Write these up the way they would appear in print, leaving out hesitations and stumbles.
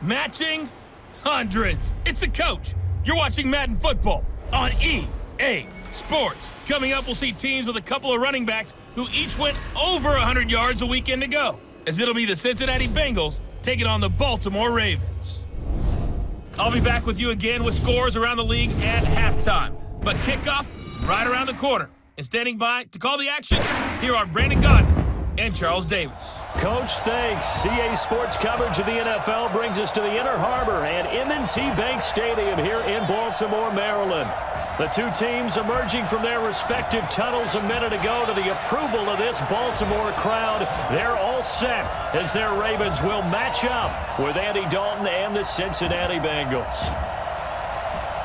Matching hundreds. It's the coach. You're watching Madden football on EA Sports. Coming up, we'll see teams with a couple of running backs who each went over 100 yards a weekend ago, as it'll be the Cincinnati Bengals taking on the Baltimore Ravens. I'll be back with you again with scores around the league at halftime. But kickoff right around the corner. And standing by to call the action, here are Brandon Gaudin and Charles Davis. Coach, thanks. CA Sports coverage of the NFL brings us to the Inner Harbor and M&T Bank Stadium here in Baltimore, Maryland. The two teams emerging from their respective tunnels a minute ago to the approval of this Baltimore crowd. They're all set as their Ravens will match up with Andy Dalton and the Cincinnati Bengals.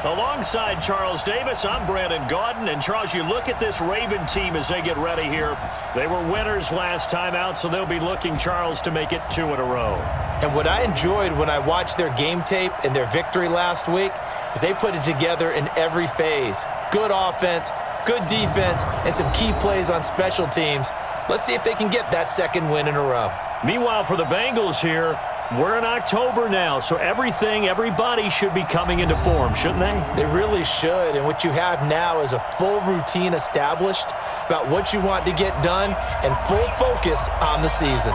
Alongside Charles Davis, I'm Brandon Gaudin. And Charles, you look at this Raven team as they get ready here. They were winners last time out, so they'll be looking, Charles, to make it 2 in a row. And what I enjoyed when I watched their game tape and their victory last week is they put it together in every phase. Good offense, good defense, and some key plays on special teams. Let's see if they can get that second win in a row. Meanwhile, for the Bengals here, we're in October now, so everybody should be coming into form, shouldn't they? They really should, and what you have now is a full routine established about what you want to get done and full focus on the season.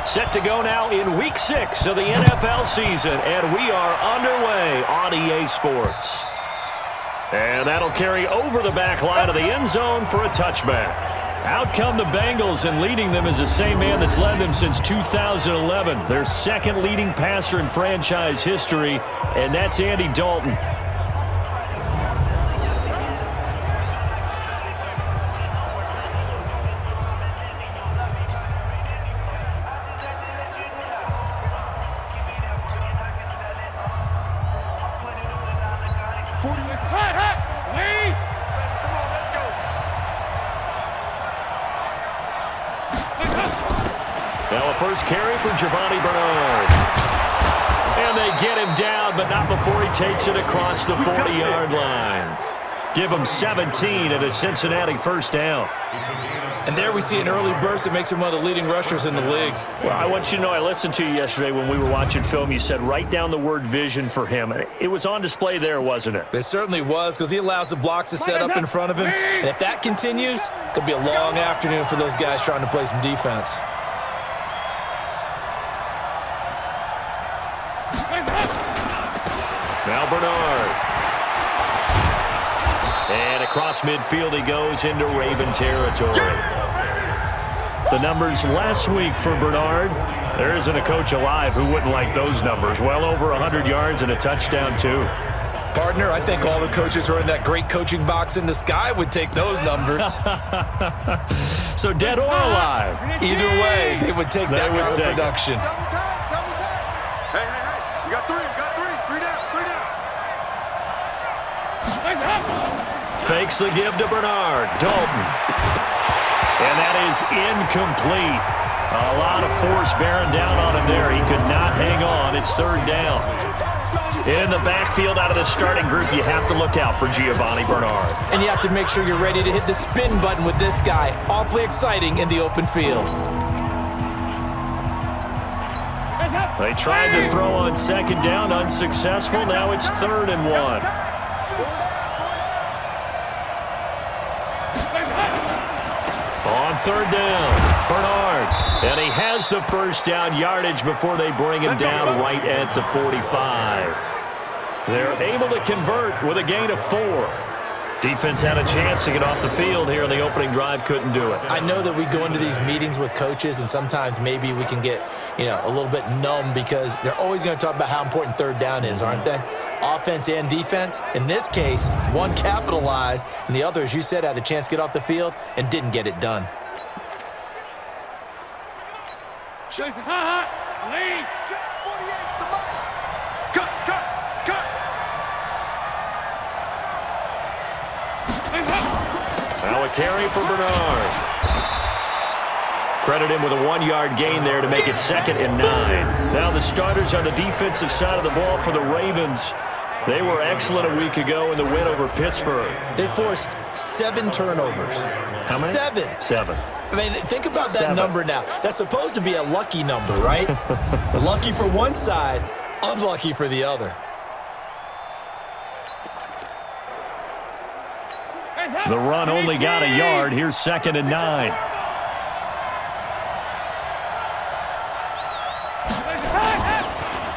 Set to go now in Week 6 of the NFL season, and we are underway on EA Sports. And that'll carry over the back line of the end zone for a touchback. Out come the Bengals, and leading them is the same man that's led them since 2011. Their second leading passer in franchise history, and that's Andy Dalton. Now a first carry for Giovanni Bernard. And they get him down, but not before he takes it across the 40-yard line. Give him 17 and a Cincinnati first down. And there we see an early burst that makes him one of the leading rushers in the league. Well, I want you to know, I listened to you yesterday when we were watching film. You said write down the word vision for him. It was on display there, wasn't it? It certainly was, because he allows the blocks to set up in front of him. And if that continues, it'll be a long afternoon for those guys trying to play some defense. Now Bernard. And across midfield he goes into Raven territory. The numbers last week for Bernard. There isn't a coach alive who wouldn't like those numbers. Well over 100 yards and a touchdown, too. Partner, I think all the coaches who are in that great coaching box in the sky would take those numbers. So dead or alive? Either way, they would take that kind of production. Hey, you got three down. Fakes the give to Bernard. Dalton. And that is incomplete. A lot of force bearing down on him there. He could not hang on. It's third down. In the backfield out of the starting group, you have to look out for Giovanni Bernard. And you have to make sure you're ready to hit the spin button with this guy. Awfully exciting in the open field. They tried to throw on second down, unsuccessful. Now it's 3rd and 1. On 3rd down, Bernard. And he has the first down yardage before they bring him down right at the 45. They're able to convert with a gain of 4. Defense had a chance to get off the field here in the opening drive, couldn't do it. I know that we go into these meetings with coaches, and sometimes maybe we can get, a little bit numb because they're always going to talk about how important third down is, aren't they? Offense and defense. In this case, one capitalized, and the other, as you said, had a chance to get off the field and didn't get it done. Lead. 48, the mic. Cut. Now a carry for Bernard. Credit him with a 1-yard gain there to make it 2nd and 9. Now the starters on the defensive side of the ball for the Ravens. They were excellent a week ago in the win over Pittsburgh. They forced 7 turnovers. How many? 7. I mean, think about 7. that number now. That's supposed to be a lucky number, right? Lucky for one side, unlucky for the other. The run only got a yard. Here's 2nd and 9.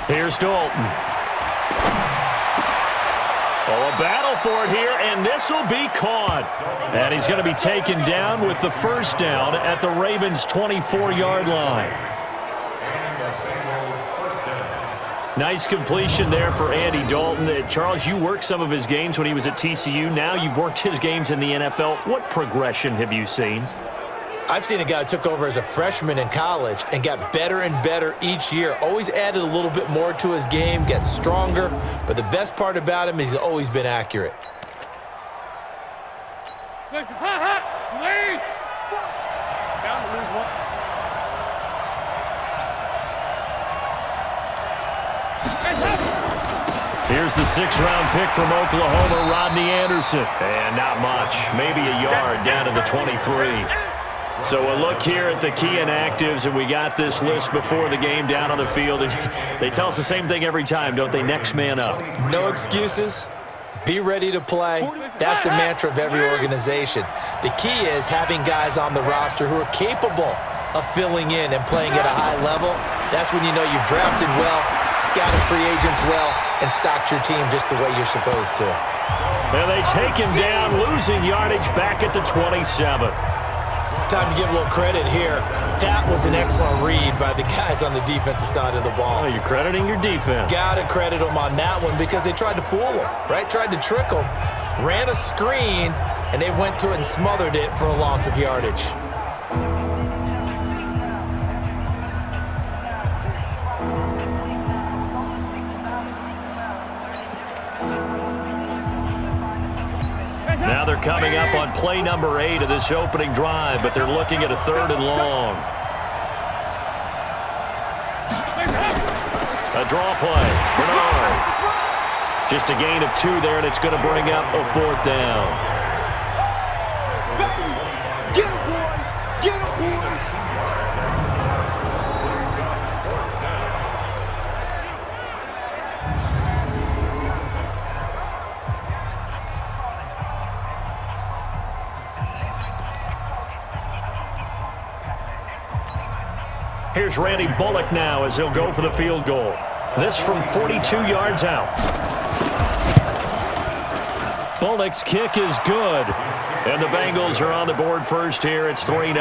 Here's Dalton. Oh, a battle for it here, and this will be caught. And he's going to be taken down with the first down at the Ravens' 24-yard line. Nice completion there for Andy Dalton. Charles, you worked some of his games when he was at TCU. Now you've worked his games in the NFL. What progression have you seen? I've seen a guy who took over as a freshman in college and got better and better each year. Always added a little bit more to his game, gets stronger. But the best part about him is he's always been accurate. Down to lose one. Here's the 6th-round pick from Oklahoma, Rodney Anderson. And not much, maybe a yard down to the 23. So a look here at the key inactives, and we got this list before the game down on the field. They tell us the same thing every time, don't they? Next man up. No excuses. Be ready to play. That's the mantra of every organization. The key is having guys on the roster who are capable of filling in and playing at a high level. That's when you know you've drafted well, scouted free agents well, and stocked your team just the way you're supposed to. And they take him down, losing yardage back at the 27. Time to give a little credit here. That was an excellent read by the guys on the defensive side of the ball. Oh, you're crediting your defense. Got to credit them on that one because they tried to fool them, right? Tried to trick them, ran a screen, and they went to it and smothered it for a loss of yardage. Now they're coming up on play number 8 of this opening drive, but they're looking at a 3rd and long. A draw play. Bernard. Just a gain of 2 there, and it's going to bring up a 4th down. Get him, boy! Get him, boy! Here's Randy Bullock now as he'll go for the field goal. This from 42 yards out. Bullock's kick is good. And the Bengals are on the board first here. It's 3-0.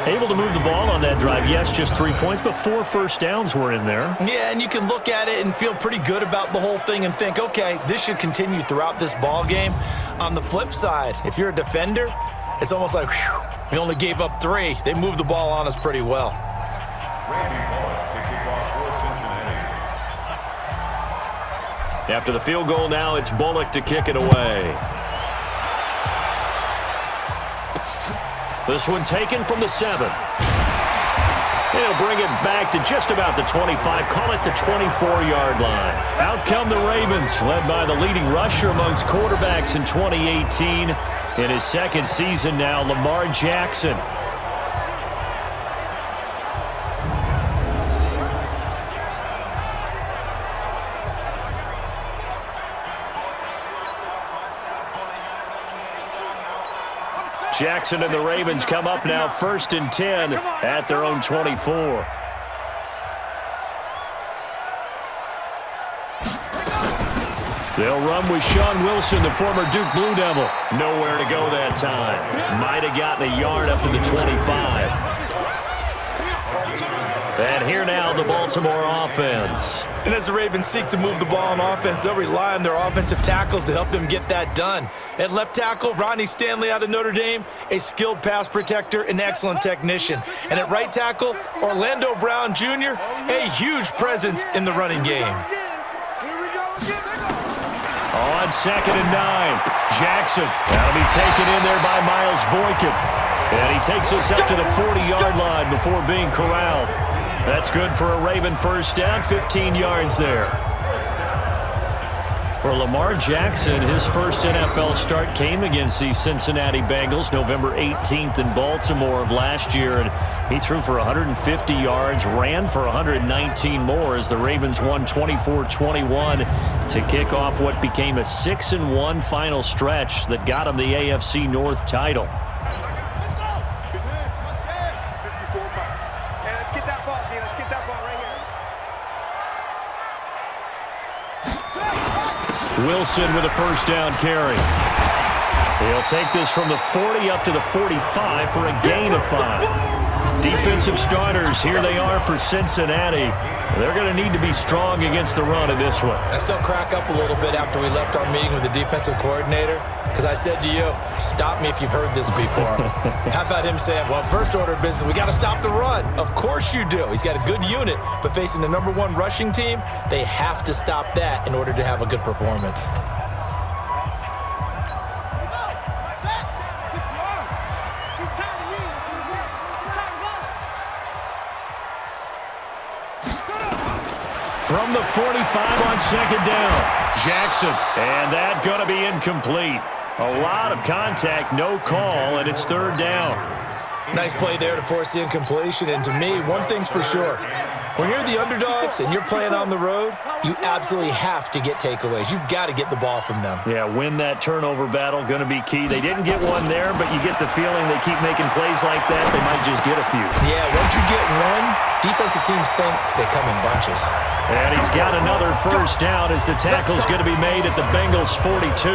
Able to move the ball on that drive. Yes, just 3 points, but 4 first downs were in there. Yeah, and you can look at it and feel pretty good about the whole thing and think, okay, this should continue throughout this ball game. On the flip side, if you're a defender, it's almost like, whew, we only gave up 3. They moved the ball on us pretty well. After the field goal now, it's Bullock to kick it away. This one taken from the 7. He'll bring it back to just about the 25. Call it the 24-yard line. Out come the Ravens, led by the leading rusher amongst quarterbacks in 2018. In his 2nd season now, Lamar Jackson. Jackson and the Ravens come up now 1st and 10 at their own 24. They'll run with Sean Wilson, the former Duke Blue Devil. Nowhere to go that time. Might have gotten a yard up to the 25. And here now, the Baltimore offense. And as the Ravens seek to move the ball on offense, they'll rely on their offensive tackles to help them get that done. At left tackle, Ronnie Stanley out of Notre Dame, a skilled pass protector and excellent technician. And at right tackle, Orlando Brown Jr., a huge presence in the running game. On 2nd and 9, Jackson. That'll be taken in there by Miles Boykin. And he takes us up to the 40-yard line before being corralled. That's good for a Raven first down, 15 yards there. For Lamar Jackson, his first NFL start came against the Cincinnati Bengals November 18th in Baltimore of last year. And he threw for 150 yards, ran for 119 more as the Ravens won 24-21 to kick off what became a 6-1 final stretch that got him the AFC North title. Wilson with a first down carry. He'll take this from the 40 up to the 45 for a gain of 5. Defensive starters, here they are for Cincinnati. They're going to need to be strong against the run in this one. I still crack up a little bit after we left our meeting with the defensive coordinator because I said to you, stop me if you've heard this before. How about him saying, well, first order of business, we got to stop the run. Of course you do. He's got a good unit, but facing the #1 rushing team, they have to stop that in order to have a good performance. From the 45 on 2nd down, Jackson. And that going to be incomplete. A lot of contact, no call, and it's 3rd down. Nice play there to force the incompletion. And to me, one thing's for sure. When you're the underdogs and you're playing on the road, you absolutely have to get takeaways. You've got to get the ball from them. Yeah, win that turnover battle, going to be key. They didn't get one there, but you get the feeling they keep making plays like that, they might just get a few. Yeah, once you get one, defensive teams think they come in bunches. And he's got another first down as the tackle's going to be made at the Bengals' 42.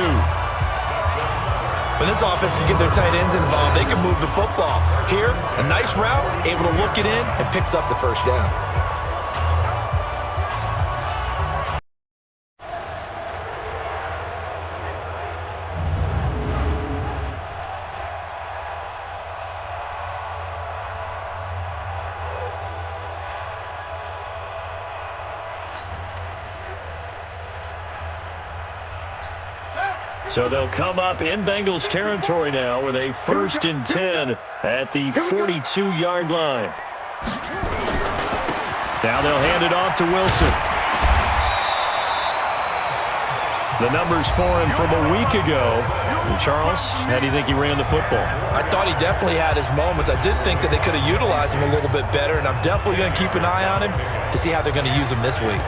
When this offense can get their tight ends involved, they can move the football. Here, a nice route, able to look it in, and picks up the first down. So they'll come up in Bengals territory now with a 1st and 10 at the 42-yard line. Now they'll hand it off to Wilson. The numbers for him from a week ago. And Charles, how do you think he ran the football? I thought he definitely had his moments. I did think that they could have utilized him a little bit better, and I'm definitely going to keep an eye on him to see how they're going to use him this week.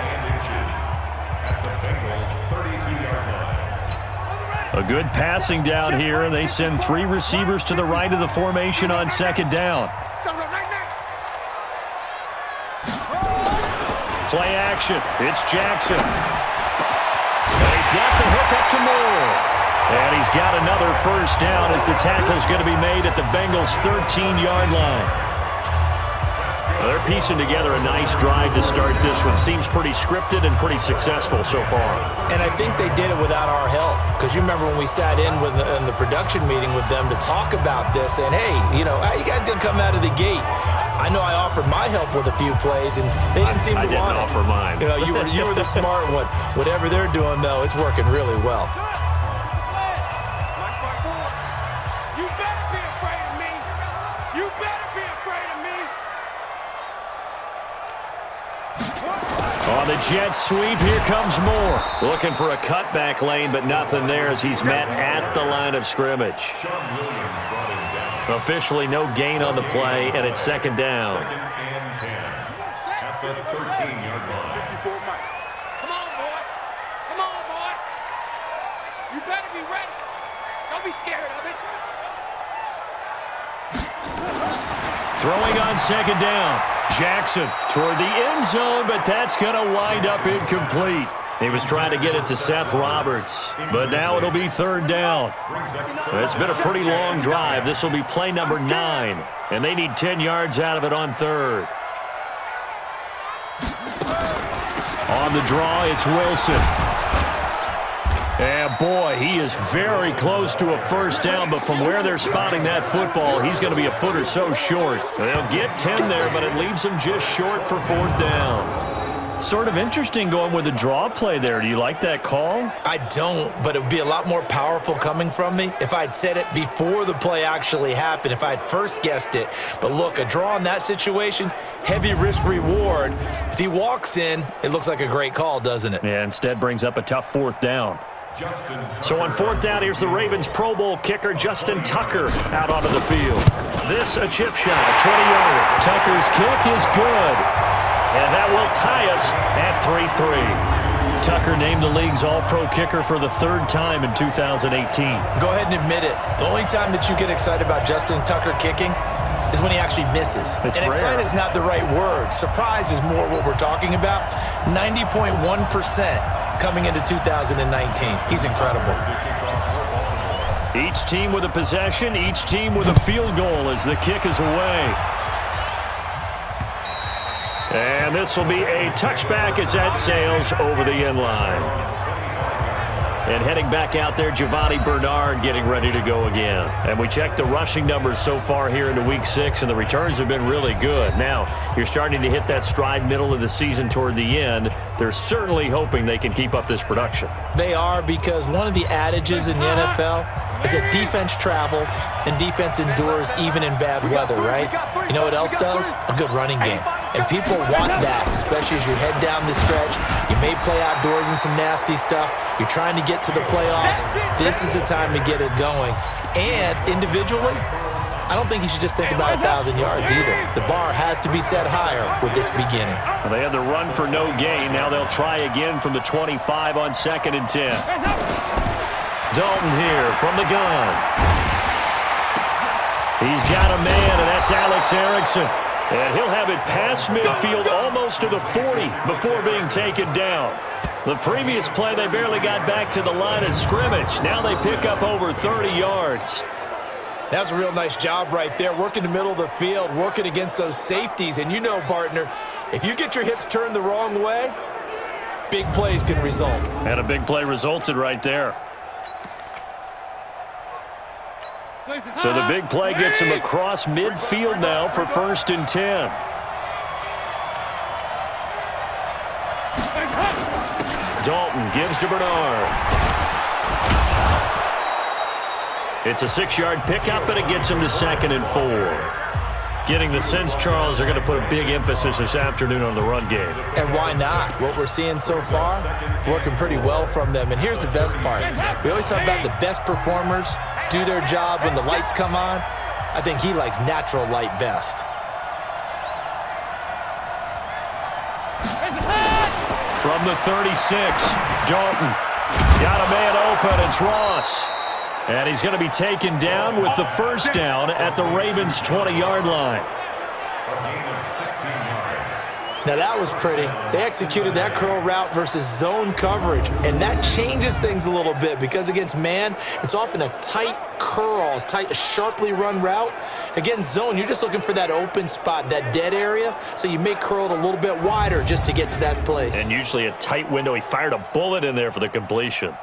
A good passing down here, and they send 3 receivers to the right of the formation on 2nd down. Play action. It's Jackson. And he's got the hook up to Moore. And he's got another first down as the tackle's going to be made at the Bengals' 13-yard line. They're piecing together a nice drive to start this one. Seems pretty scripted and pretty successful so far. And I think they did it without our help. Because you remember when we sat in the production meeting with them to talk about this, and hey, how you guys going to come out of the gate? I know I offered my help with a few plays, and they didn't seem to want it. I didn't offer mine. You were the smart one. Whatever they're doing, though, it's working really well. You better be afraid of me. You better be afraid of me. On the jet sweep, here comes Moore. Looking for a cutback lane, but nothing there as he's met at the line of scrimmage. Officially no gain on the play, and it's 2nd down. At the 13-yard line. 54 Mike. Come on, boy. Come on, boy. You better be ready. Don't be scared of it. Throwing on 2nd down. Jackson toward the end zone, but that's going to wind up incomplete. He was trying to get it to Seth Roberts, but now it'll be third down. It's been a pretty long drive. This will be play number 9, and they need 10 yards out of it on third. On the draw, it's Wilson. And boy, he is very close to a first down, but from where they're spotting that football, he's going to be a foot or so short. They'll get 10 there, but it leaves him just short for fourth down. Sort of interesting going with the draw play there. Do you like that call? I don't, but it would be a lot more powerful coming from me if I'd said it before the play actually happened, if I'd first guessed it. But look, a draw in that situation, heavy risk reward. If he walks in, it looks like a great call, doesn't it? Yeah, instead brings up a tough fourth down. So on fourth down, here's the Ravens Pro Bowl kicker, Justin Tucker, out onto the field. This a chip shot, a 20-yarder. Tucker's kick is good. And that will tie us at 3-3. Tucker named the league's all-pro kicker for the third time in 2018. Go ahead and admit it. The only time that you get excited about Justin Tucker kicking is when he actually misses. It's and excited is not the right word. Surprise is more what we're talking about. 90.1% coming into 2019. He's incredible. Each team with a possession, each team with a field goal as the kick is away. And this will be a touchback as that sails over the end line. And heading back out there, Giovanni Bernard getting ready to go again. And we checked the rushing numbers so far here into Week 6, and the returns have been really good. Now, you're starting to hit that stride middle of the season toward the end. They're certainly hoping they can keep up this production. They are, because one of the adages in the NFL is that defense travels and defense endures even in bad weather, right? You know what else does? A good running game. And people want that, especially as you head down the stretch. You may play outdoors in some nasty stuff. You're trying to get to the playoffs. This is the time to get it going. And individually, I don't think you should just think about 1,000 yards either. The bar has to be set higher with this beginning. Well, they had the run for no gain. Now they'll try again from the 25 on 2nd and 10. Dalton here from the gun. He's got a man, and that's Alex Erickson. And he'll have it past midfield almost to the 40 before being taken down. The previous play, they barely got back to the line of scrimmage. Now they pick up over 30 yards. That's a real nice job right there, working the middle of the field, working against those safeties. And you know, partner, if you get your hips turned the wrong way, big plays can result. And a big play resulted right there. So the big play gets him across midfield now for 1st and 10. Dalton gives to Bernard. It's a 6-yard pickup, and it gets him to 2nd and 4. Getting the sense, Charles, they're going to put a big emphasis this afternoon on the run game. And why not? What we're seeing so far, working pretty well from them. And here's the best part. We always talk about the best performers do their job when the lights come on. I think he likes natural light best. From the 36, Dalton got a man open. It's Ross. And he's going to be taken down with the first down at the Ravens' 20-yard line. Now that was pretty. They executed that curl route versus zone coverage, and that changes things a little bit because against man, it's often a tight curl, a sharply run route. Against zone, you're just looking for that open spot, that dead area, so you may curl it a little bit wider just to get to that place. And usually a tight window. He fired a bullet in there for the completion.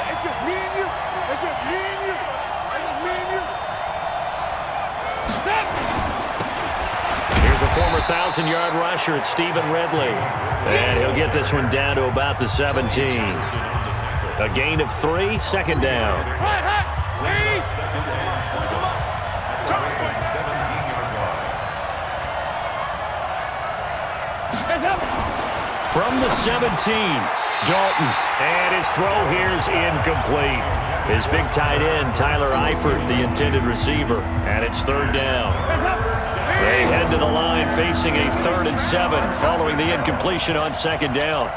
It's just me and you. It's just me and you. It's just me and you. Here's a former 1,000-yard rusher, it's Stephen Ridley. And he'll get this one down to about the 17. A gain of 3, 2nd down. From the 17, Dalton, and his throw here's incomplete. His big tight end, Tyler Eifert, the intended receiver, and it's 3rd down. They head to the line facing a 3rd and 7 following the incompletion on 2nd down.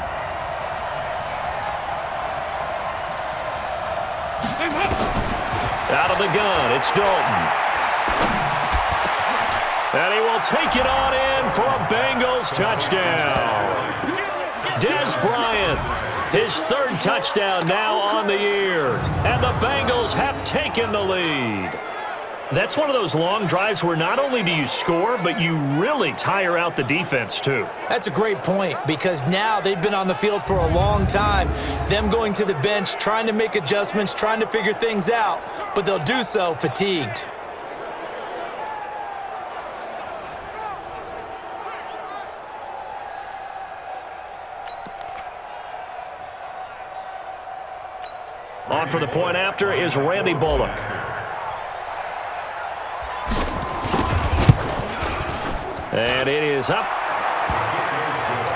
of the gun, it's Dalton. And he will take it on in for a Bengals touchdown. Des Bryant, his third touchdown now on the year. And the Bengals have taken the lead. That's one of those long drives where not only do you score, but you really tire out the defense too. That's a great point because now they've been on the field for a long time. Them going to the bench, trying to make adjustments, trying to figure things out, but they'll do so fatigued. On for the point after is Randy Bullock. And it is up.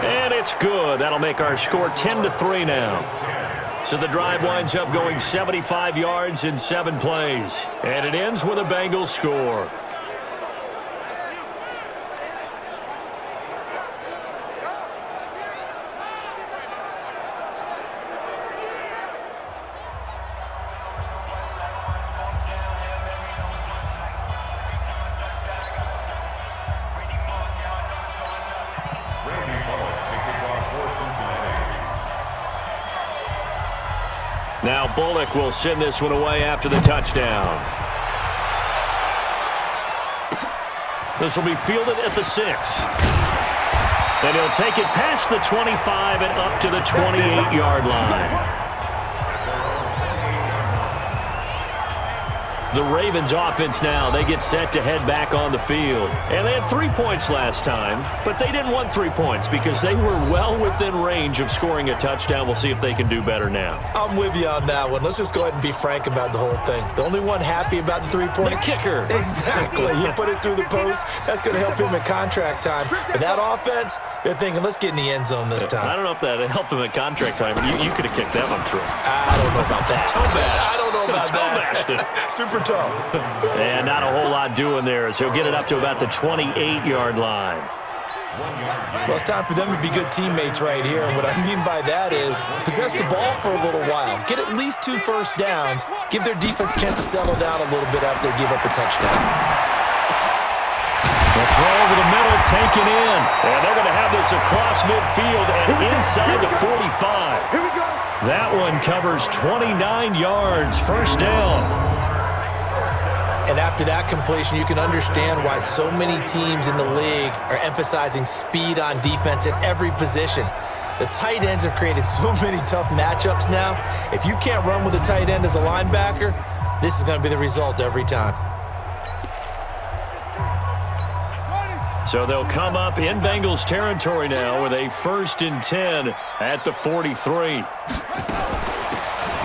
And it's good. That'll make our score 10-3 now. So the drive winds up going 75 yards in 7 plays. And it ends with a Bengals score. Now Bullock will send this one away after the touchdown. This will be fielded at the 6. And he'll take it past the 25 and up to the 28-yard line. The Ravens offense now, they get set to head back on the field. And they had 3 points last time, but they didn't want 3 points because they were well within range of scoring a touchdown. We'll see if they can do better now. I'm with you on that one. Let's just go ahead and be frank about the whole thing. The only one happy about the 3-point? The kicker. Exactly. You put it through the post. That's going to help him at contract time. But that offense, they're thinking, let's get in the end zone this time. I don't know if that helped him at contract time. You could have kicked that one through. I don't know about that. Toe bash. I don't know about that. Toe bashed it. Super toe. And not a whole lot doing there as he'll get it up to about the 28-yard line. Well, it's time for them to be good teammates right here. And what I mean by that is possess the ball for a little while. Get at least 2 first downs. Give their defense a chance to settle down a little bit after they give up a touchdown. The throw over the middle taken in. And they're going to have this across midfield and inside the 45. Here we go. That one covers 29 yards. First down. And after that completion, you can understand why so many teams in the league are emphasizing speed on defense at every position. The tight ends have created so many tough matchups now. If you can't run with a tight end as a linebacker, this is going to be the result every time. So they'll come up in Bengals territory now with a 1st and 10 at the 43.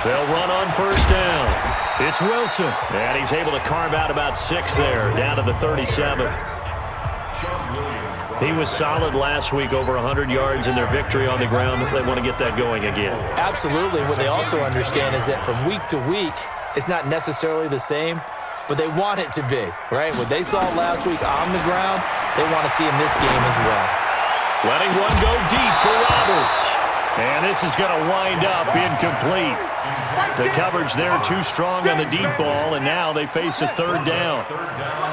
They'll run on first down. It's Wilson, and he's able to carve out about 6 there, down to the 37. He was solid last week, over 100 yards in their victory on the ground. They want to get that going again. Absolutely. What they also understand is that from week to week, it's not necessarily the same, but they want it to be, right? What they saw last week on the ground, they want to see in this game as well. Letting one go deep for Roberts. And this is going to wind up incomplete. The coverage there too strong on the deep ball, and now they face a 3rd down.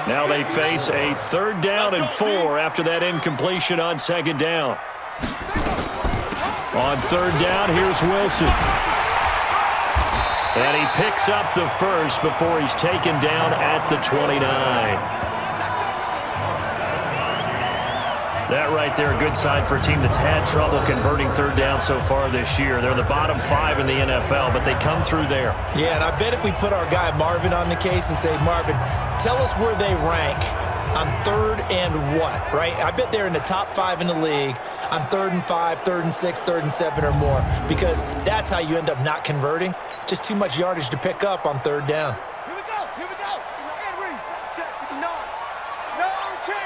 Now they face a 3rd down and 4 after that incompletion on 2nd down. On 3rd down, here's Wilson. And he picks up the first before he's taken down at the 29. That right there, a good sign for a team that's had trouble converting 3rd down so far this year. They're the bottom 5 in the NFL, but they come through there. Yeah, and I bet if we put our guy Marvin on the case and say, Marvin, tell us where they rank on 3rd and what, right? I bet they're in the top 5 in the league on 3rd and 5, 3rd and 6, 3rd and 7 or more, because that's how you end up not converting. Just too much yardage to pick up on 3rd down. Here we go. Here we go. And read. Check 59. No chance.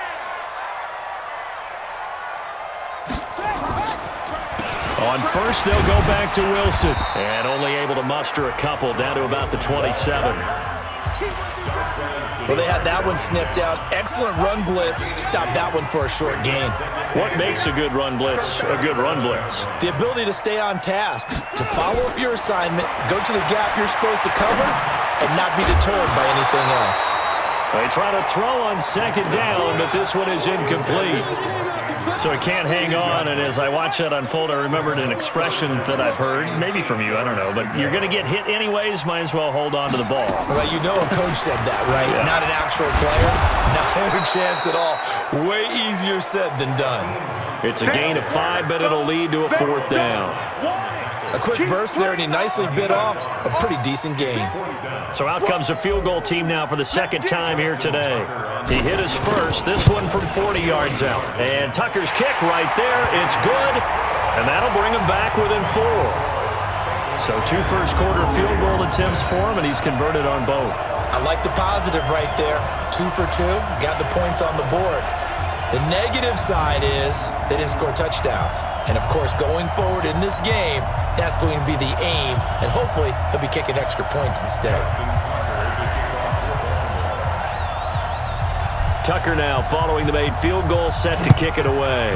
On first, they'll go back to Wilson. And only able to muster a couple down to about the 27. Well, they had that one sniffed out. Excellent run blitz. Stopped that one for a short gain. What makes a good run blitz a good run blitz? The ability to stay on task, to follow up your assignment, go to the gap you're supposed to cover, and not be deterred by anything else. They try to throw on second down, but this one is incomplete. So he can't hang on, and as I watch that unfold, I remembered an expression that I've heard, maybe from you, I don't know, but you're going to get hit anyways, might as well hold on to the ball. Well, you know a coach said that, right? Yeah. Not an actual player. Not a chance at all. Way easier said than done. It's a gain of 5, but it'll lead to a 4th down. A quick burst there, and he nicely bit off a pretty decent gain. So out comes a field goal team now for the second time here today. He hit his first, this one from 40 yards out. And Tucker's kick right there, it's good, and that'll bring him back within 4. So 2 first-quarter field goal attempts for him, and he's converted on both. I like the positive right there. 2 for 2, got the points on the board. The negative side is they didn't score touchdowns. And, of course, going forward in this game, that's going to be the aim, and hopefully he'll be kicking extra points instead. Tucker now following the made field goal, set to kick it away.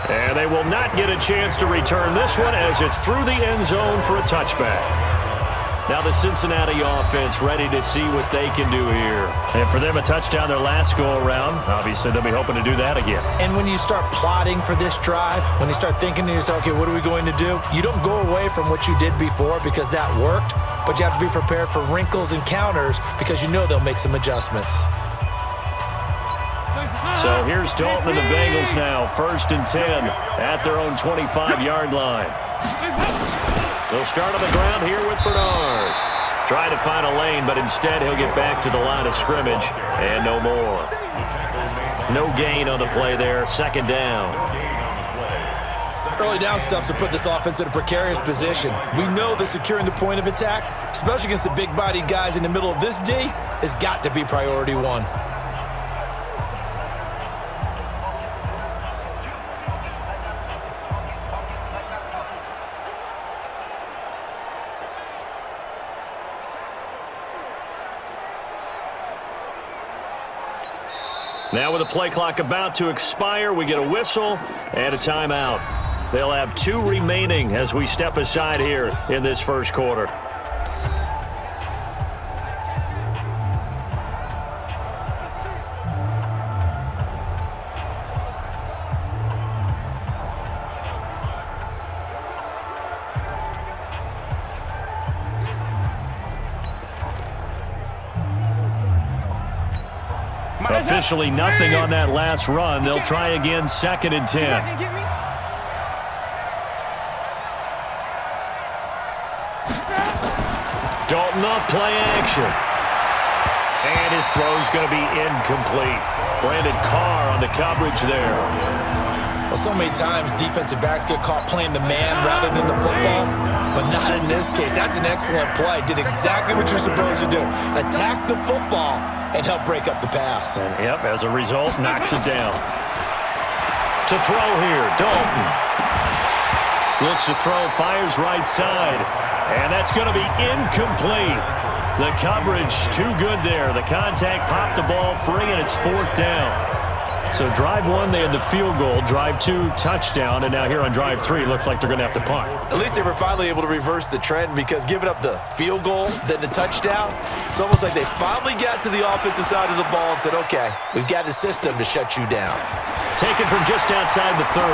And they will not get a chance to return this one as it's through the end zone for a touchback. Now the Cincinnati offense ready to see what they can do here. And for them, a touchdown their last go-around. Obviously, they'll be hoping to do that again. And when you start plotting for this drive, when you start thinking to yourself, okay, what are we going to do? You don't go away from what you did before because that worked, but you have to be prepared for wrinkles and counters because you know they'll make some adjustments. So here's Dalton and the Bengals now, 1st and 10 at their own 25-yard line. They'll start on the ground here with Bernard. Trying to find a lane, but instead he'll get back to the line of scrimmage, and no more. No gain on the play there, 2nd down. Early down stuff to put this offense in a precarious position. We know that securing the point of attack, especially against the big-bodied guys in the middle of this D, has got to be priority 1. Now with the play clock about to expire, we get a whistle and a timeout. They'll have 2 remaining as we step aside here in this first quarter. Officially nothing on that last run. They'll try again, 2nd and 10. Dalton off play action. And his throw's going to be incomplete. Brandon Carr on the coverage there. Well, so many times defensive backs get caught playing the man rather than the football, but not in this case. That's an excellent play. Did exactly what you're supposed to do. Attack the football and help break up the pass. And, yep, as a result, knocks it down. To throw here, Dalton. Looks to throw, fires right side. And that's going to be incomplete. The coverage too good there. The contact popped the ball free, and it's 4th down. So drive 1, they had the field goal. Drive 2, touchdown. And now here on drive 3, looks like they're going to have to punt. At least they were finally able to reverse the trend because giving up the field goal, then the touchdown, it's almost like they finally got to the offensive side of the ball and said, okay, we've got the system to shut you down. Taken from just outside the 30.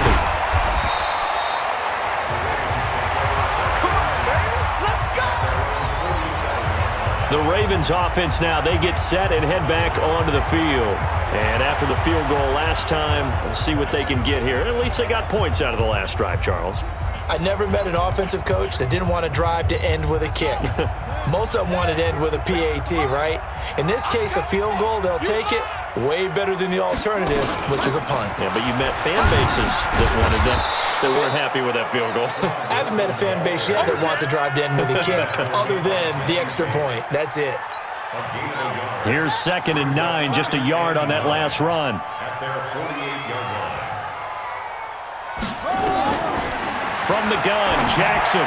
The Ravens offense now, they get set and head back onto the field. And after the field goal last time, we'll see what they can get here. At least they got points out of the last drive, Charles. I never met an offensive coach that didn't want to drive to end with a kick. Most of them wanted to end with a PAT, right? In this case, a field goal, they'll take it. Way better than the alternative, which is a punt. Yeah, but you met fan bases that wanted them, that weren't happy with that field goal. I haven't met a fan base yet that wants to drive to end with a kick, other than the extra point. That's it. Here's 2nd and 9, just a yard on that last run. From the gun, Jackson.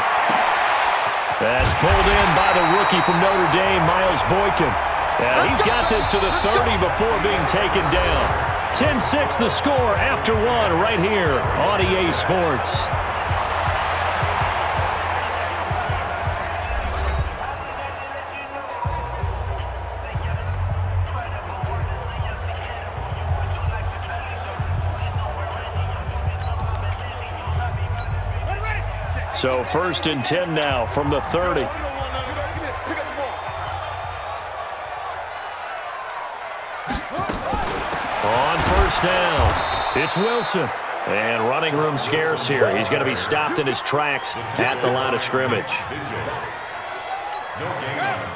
That's pulled in by the rookie from Notre Dame, Miles Boykin. He's got this to the 30 before being taken down. 10-6 the score after 1 right here on EA Sports. So 1st and 10 now from the 30. On 1st down, it's Wilson. And running room scarce here. He's going to be stopped in his tracks at the line of scrimmage.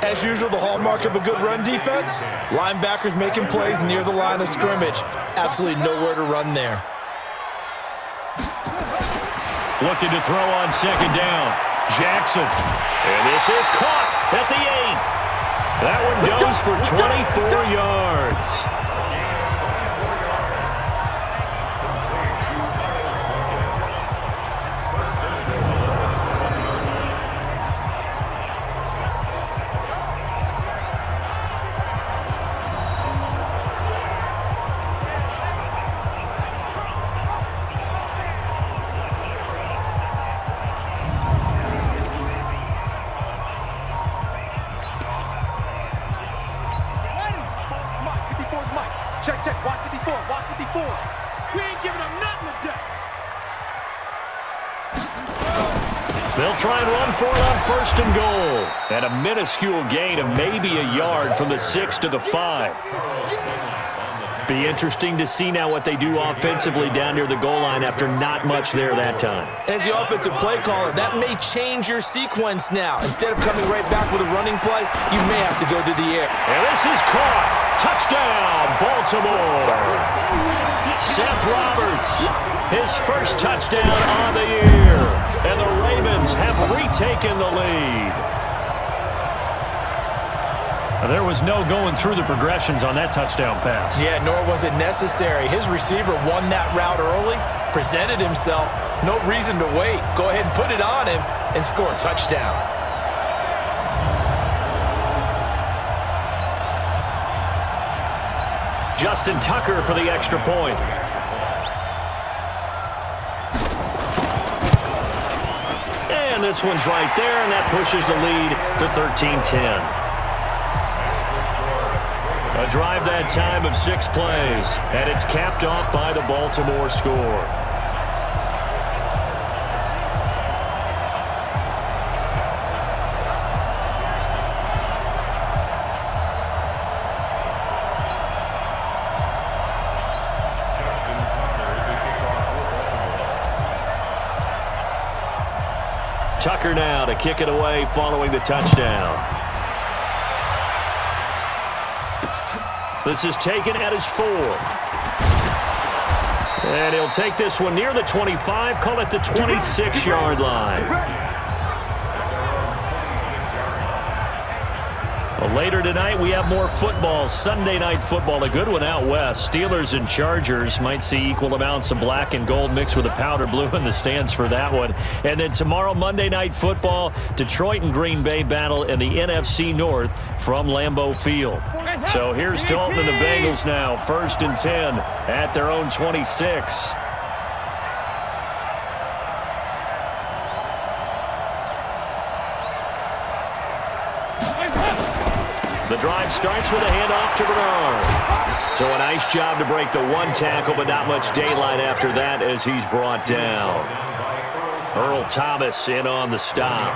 As usual, the hallmark of a good run defense, linebackers making plays near the line of scrimmage. Absolutely nowhere to run there. Looking to throw on 2nd down. Jackson. And this is caught at the 8. That one goes for 24 yards. Check, watch 54, watch 54. We ain't giving them nothing today. They'll try and run for it on 1st and goal. And a minuscule gain of maybe a yard from the 6 to the 5. Be interesting to see now what they do offensively down near the goal line after not much there that time. As the offensive play caller, that may change your sequence now. Instead of coming right back with a running play, you may have to go to the air. And this is caught. Touchdown, Baltimore. Seth Roberts, his first touchdown on the year. And the Ravens have retaken the lead. There was no going through the progressions on that touchdown pass. Yeah, nor was it necessary. His receiver won that route early, presented himself. No reason to wait. Go ahead and put it on him and score a touchdown. Justin Tucker for the extra point. And this one's right there, and that pushes the lead to 13-10. A drive that time of 6 plays, and it's capped off by the Baltimore score. Tucker now to kick it away following the touchdown. This is taken at his 4. And he'll take this one near the 25, call it the 26-yard line. Well, later tonight, we have more football, Sunday Night Football, a good one out west. Steelers and Chargers might see equal amounts of black and gold mixed with a powder blue in the stands for that one. And then tomorrow, Monday Night Football, Detroit and Green Bay battle in the NFC North from Lambeau Field. So here's Dalton and the Bengals now, 1st and 10 at their own 26. The drive starts with a handoff to Bernard. So a nice job to break the 1 tackle, but not much daylight after that as he's brought down. Earl Thomas in on the stop.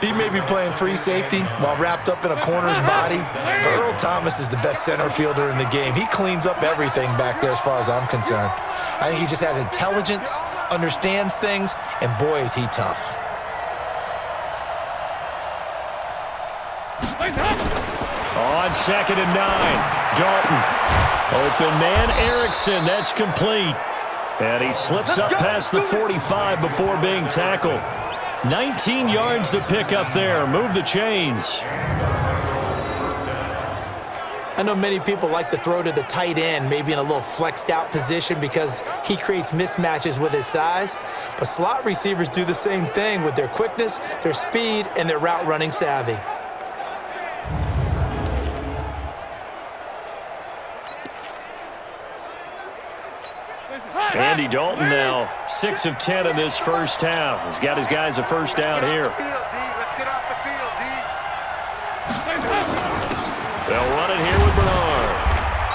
He may be playing free safety while wrapped up in a corner's body, but Earl Thomas is the best center fielder in the game. He cleans up everything back there as far as I'm concerned. I think he just has intelligence, understands things, and boy, is he tough. On 2nd and 9, Dalton. Open man, Erickson. That's complete. And he slips up past the 45 before being tackled. 19 yards to pick up there. Move the chains. I know many people like to throw to the tight end, maybe in a little flexed out position because he creates mismatches with his size. But slot receivers do the same thing with their quickness, their speed, and their route running savvy. Andy Dalton now 6 of 10 in this first half. He's got his guys a first down here. Let's get off the field, D. They'll run it here with Bernard.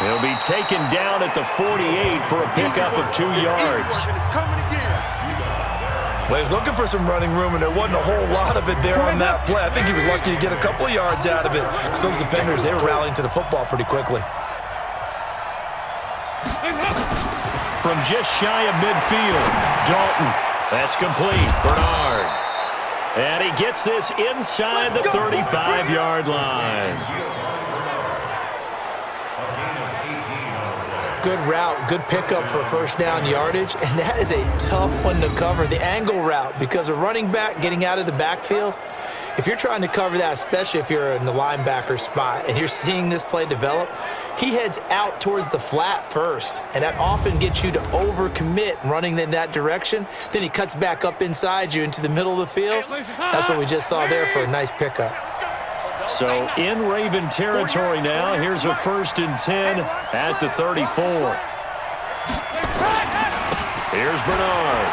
He'll be taken down at the 48 for a pickup of 2 yards. Well, he was looking for some running room, and there wasn't a whole lot of it there on that play. I think he was lucky to get a couple of yards out of it. So those defenders, they were rallying to the football pretty quickly. From just shy of midfield, Dalton. That's complete. Bernard. And he gets this inside the 35-yard line. Good route, good pickup for first down yardage, and that is a tough one to cover, the angle route, because a running back getting out of the backfield, if you're trying to cover that, especially if you're in the linebacker spot and you're seeing this play develop, he heads out towards the flat first, and that often gets you to overcommit running in that direction. Then he cuts back up inside you into the middle of the field. That's what we just saw there for a nice pickup. So in Raven territory now. Here's a 1st and 10 at the 34. Here's Bernard.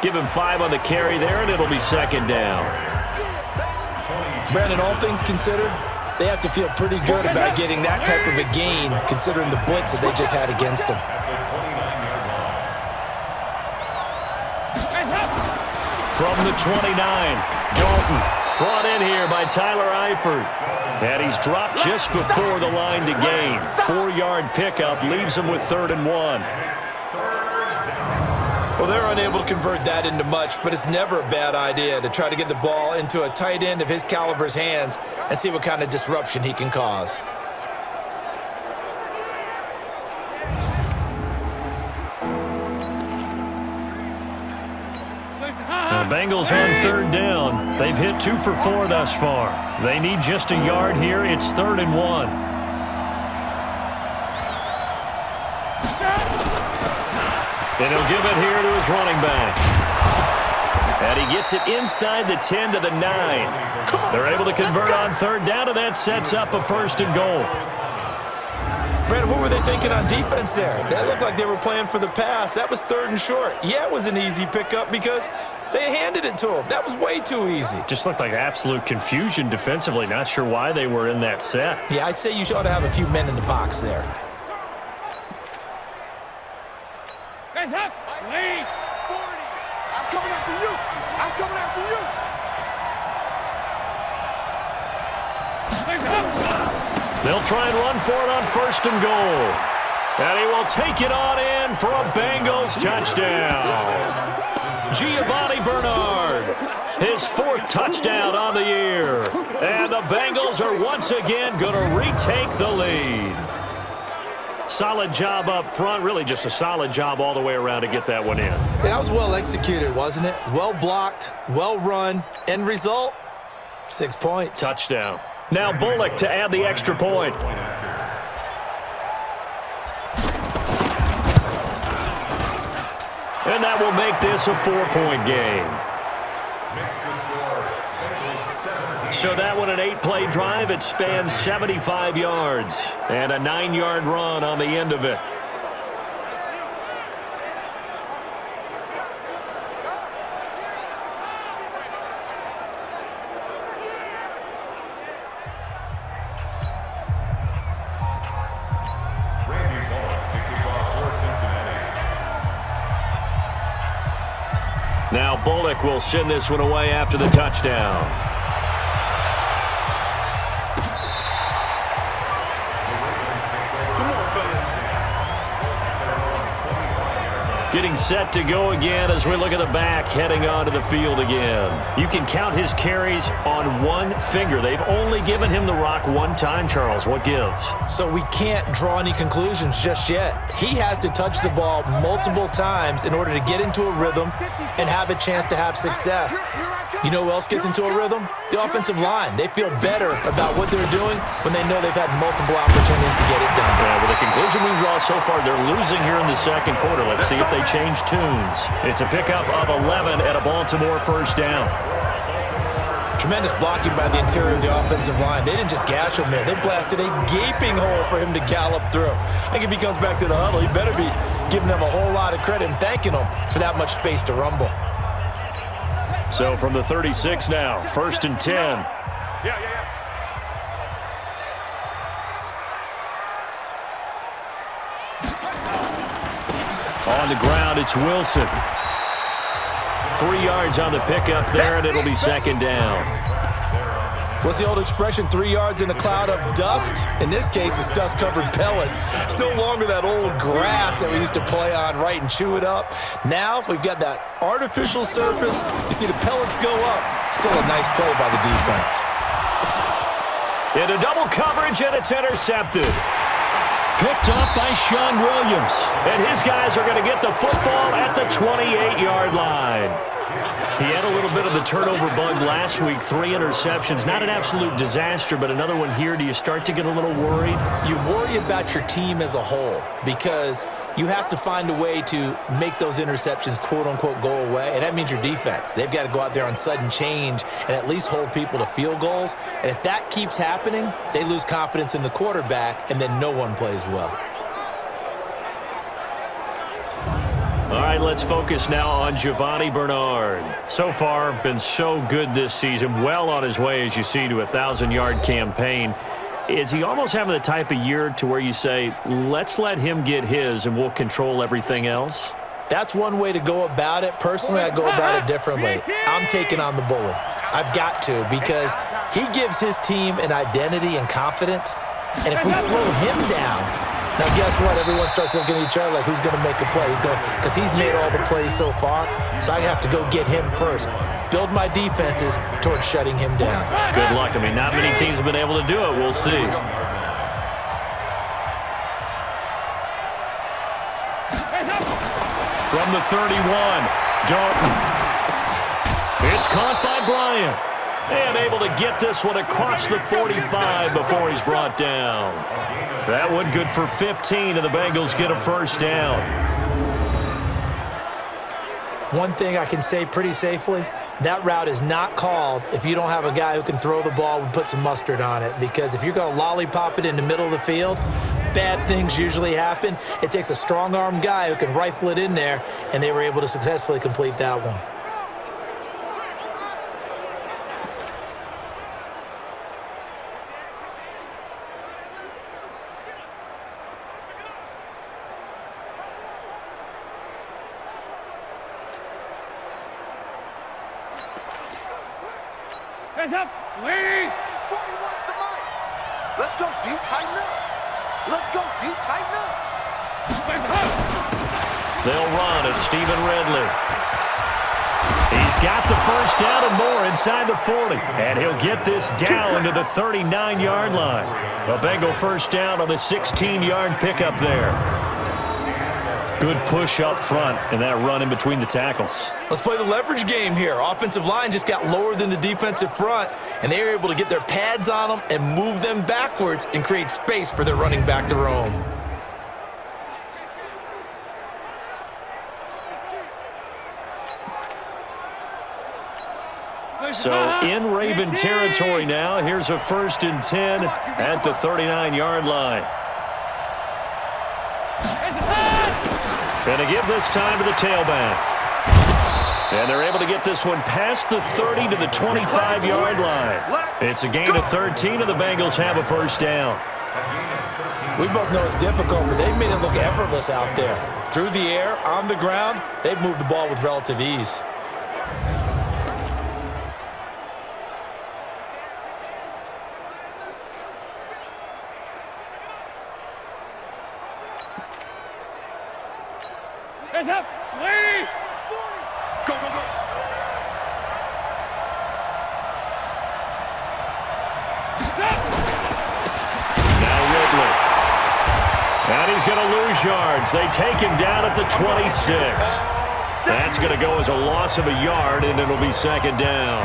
Give him 5 on the carry there, and it'll be 2nd down. Brandon, all things considered, they have to feel pretty good about getting that type of a gain, considering the blitz that they just had against them. From the 29, Dalton. Brought in here by Tyler Eifert. And he's dropped just before the line to gain. 4-yard pickup leaves him with 3rd and 1. Well, they're unable to convert that into much, but it's never a bad idea to try to get the ball into a tight end of his caliber's hands and see what kind of disruption he can cause. The Bengals on 3rd down. They've hit 2 for 4 thus far. They need just a yard here. It's 3rd and 1. And he'll give it here to his running back. And he gets it inside the 10 to the 9. They're able to convert on 3rd down, and that sets up a 1st and goal. Brandon, what were they thinking on defense there? That looked like they were playing for the pass. That was 3rd and short. Yeah, it was an easy pickup because they handed it to him. That was way too easy. Just looked like absolute confusion defensively. Not sure why they were in that set. Yeah, I'd say you ought to have a few men in the box there. Guys up! Lead! 40! I'm coming after you! I'm coming after you! Guys up! They'll try and run for it on 1st and goal. And he will take it on in for a Bengals touchdown. Giovanni Bernard, his 4th touchdown on the year. And the Bengals are once again going to retake the lead. Solid job up front, really just a solid job all the way around to get that one in. Yeah, that was well executed, wasn't it? Well blocked, well run. End result, 6 points. Touchdown. Now Bullock to add the extra point. And that will make this a 4-point game. So that one, an 8-play drive. It spans 75 yards and a 9-yard run on the end of it. Now Bullock will send this one away after the touchdown. Getting set to go again as we look at the back heading onto the field again. You can count his carries on one finger. They've only given him the rock one time, Charles. What gives? So we can't draw any conclusions just yet. He has to touch the ball multiple times in order to get into a rhythm and have a chance to have success. You know who else gets into a rhythm? The offensive line. They feel better about what they're doing when they know they've had multiple opportunities to get it done. Yeah, with the conclusion we draw so far, they're losing here in the second quarter. Let's see if they change tunes. It's a pickup of 11 at a Baltimore 1st down. Tremendous blocking by the interior of the offensive line. They didn't just gash him there. They blasted a gaping hole for him to gallop through. I think if he comes back to the huddle, he better be giving them a whole lot of credit and thanking them for that much space to rumble. So from the 36 now, 1st and 10. Yeah. On the ground, it's Wilson. 3 yards on the pickup there, and it'll be second down. What's the old expression, 3 yards in a cloud of dust? In this case, it's dust-covered pellets. It's no longer that old grass that we used to play on, right, and chew it up. Now we've got that artificial surface. You see the pellets go up. Still a nice play by the defense. Into double coverage, and it's intercepted. Picked up by Sean Williams. And his guys are going to get the football at the 28-yard line. He had a little bit of the turnover bug last week, 3 interceptions. Not an absolute disaster, but another one here. Do you start to get a little worried? You worry about your team as a whole because you have to find a way to make those interceptions, quote-unquote, go away, and that means your defense. They've got to go out there on sudden change and at least hold people to field goals. And if that keeps happening, they lose confidence in the quarterback, and then no one plays well. All right, let's focus now on Giovanni Bernard. So far, been so good this season, well on his way, as you see, to a 1,000-yard campaign. Is he almost having the type of year to where you say, let's let him get his and we'll control everything else? That's one way to go about it. Personally, I go about it differently. I'm taking on the bully. I've got to because he gives his team an identity and confidence. And if we slow him down, now guess what? Everyone starts looking at each other like who's going to make a play. Because he's made all the plays so far. So I have to go get him first. Build my defenses towards shutting him down. Good luck. I mean, not many teams have been able to do it. We'll see. From the 31, Dalton. It's caught by Bryant. And able to get this one across the 45 before he's brought down. That one good for 15, and the Bengals get a first down. One thing I can say pretty safely, that route is not called if you don't have a guy who can throw the ball and put some mustard on it. Because if you're going to lollipop it in the middle of the field, bad things usually happen. It takes a strong-armed guy who can rifle it in there, and they were able to successfully complete that one. Hands up, lady! 41's the mic. Let's go deep, tighten up. Let's go deep, tighten up. They'll run at Stephen Ridley. He's got the first down and more inside the 40. And he'll get this down to the 39-yard line. A Bengal first down on the 16-yard pickup there. Good push up front and that run in between the tackles. Let's play the leverage game here. Offensive line just got lower than the defensive front, and they were able to get their pads on them and move them backwards and create space for their running back to roam. So in Raven territory now, here's a 1st and 10 at the 39-yard line. And to give this time to the tailback. And they're able to get this one past the 30 to the 25-yard line. It's a gain of 13, and the Bengals have a first down. We both know it's difficult, but they've made it look effortless out there. Through the air, on the ground, they've moved the ball with relative ease. Hands up, lady! Go, go, go! Now Ridley. And he's going to lose yards. They take him down at the 26. That's going to go as a loss of a yard, and it'll be second down.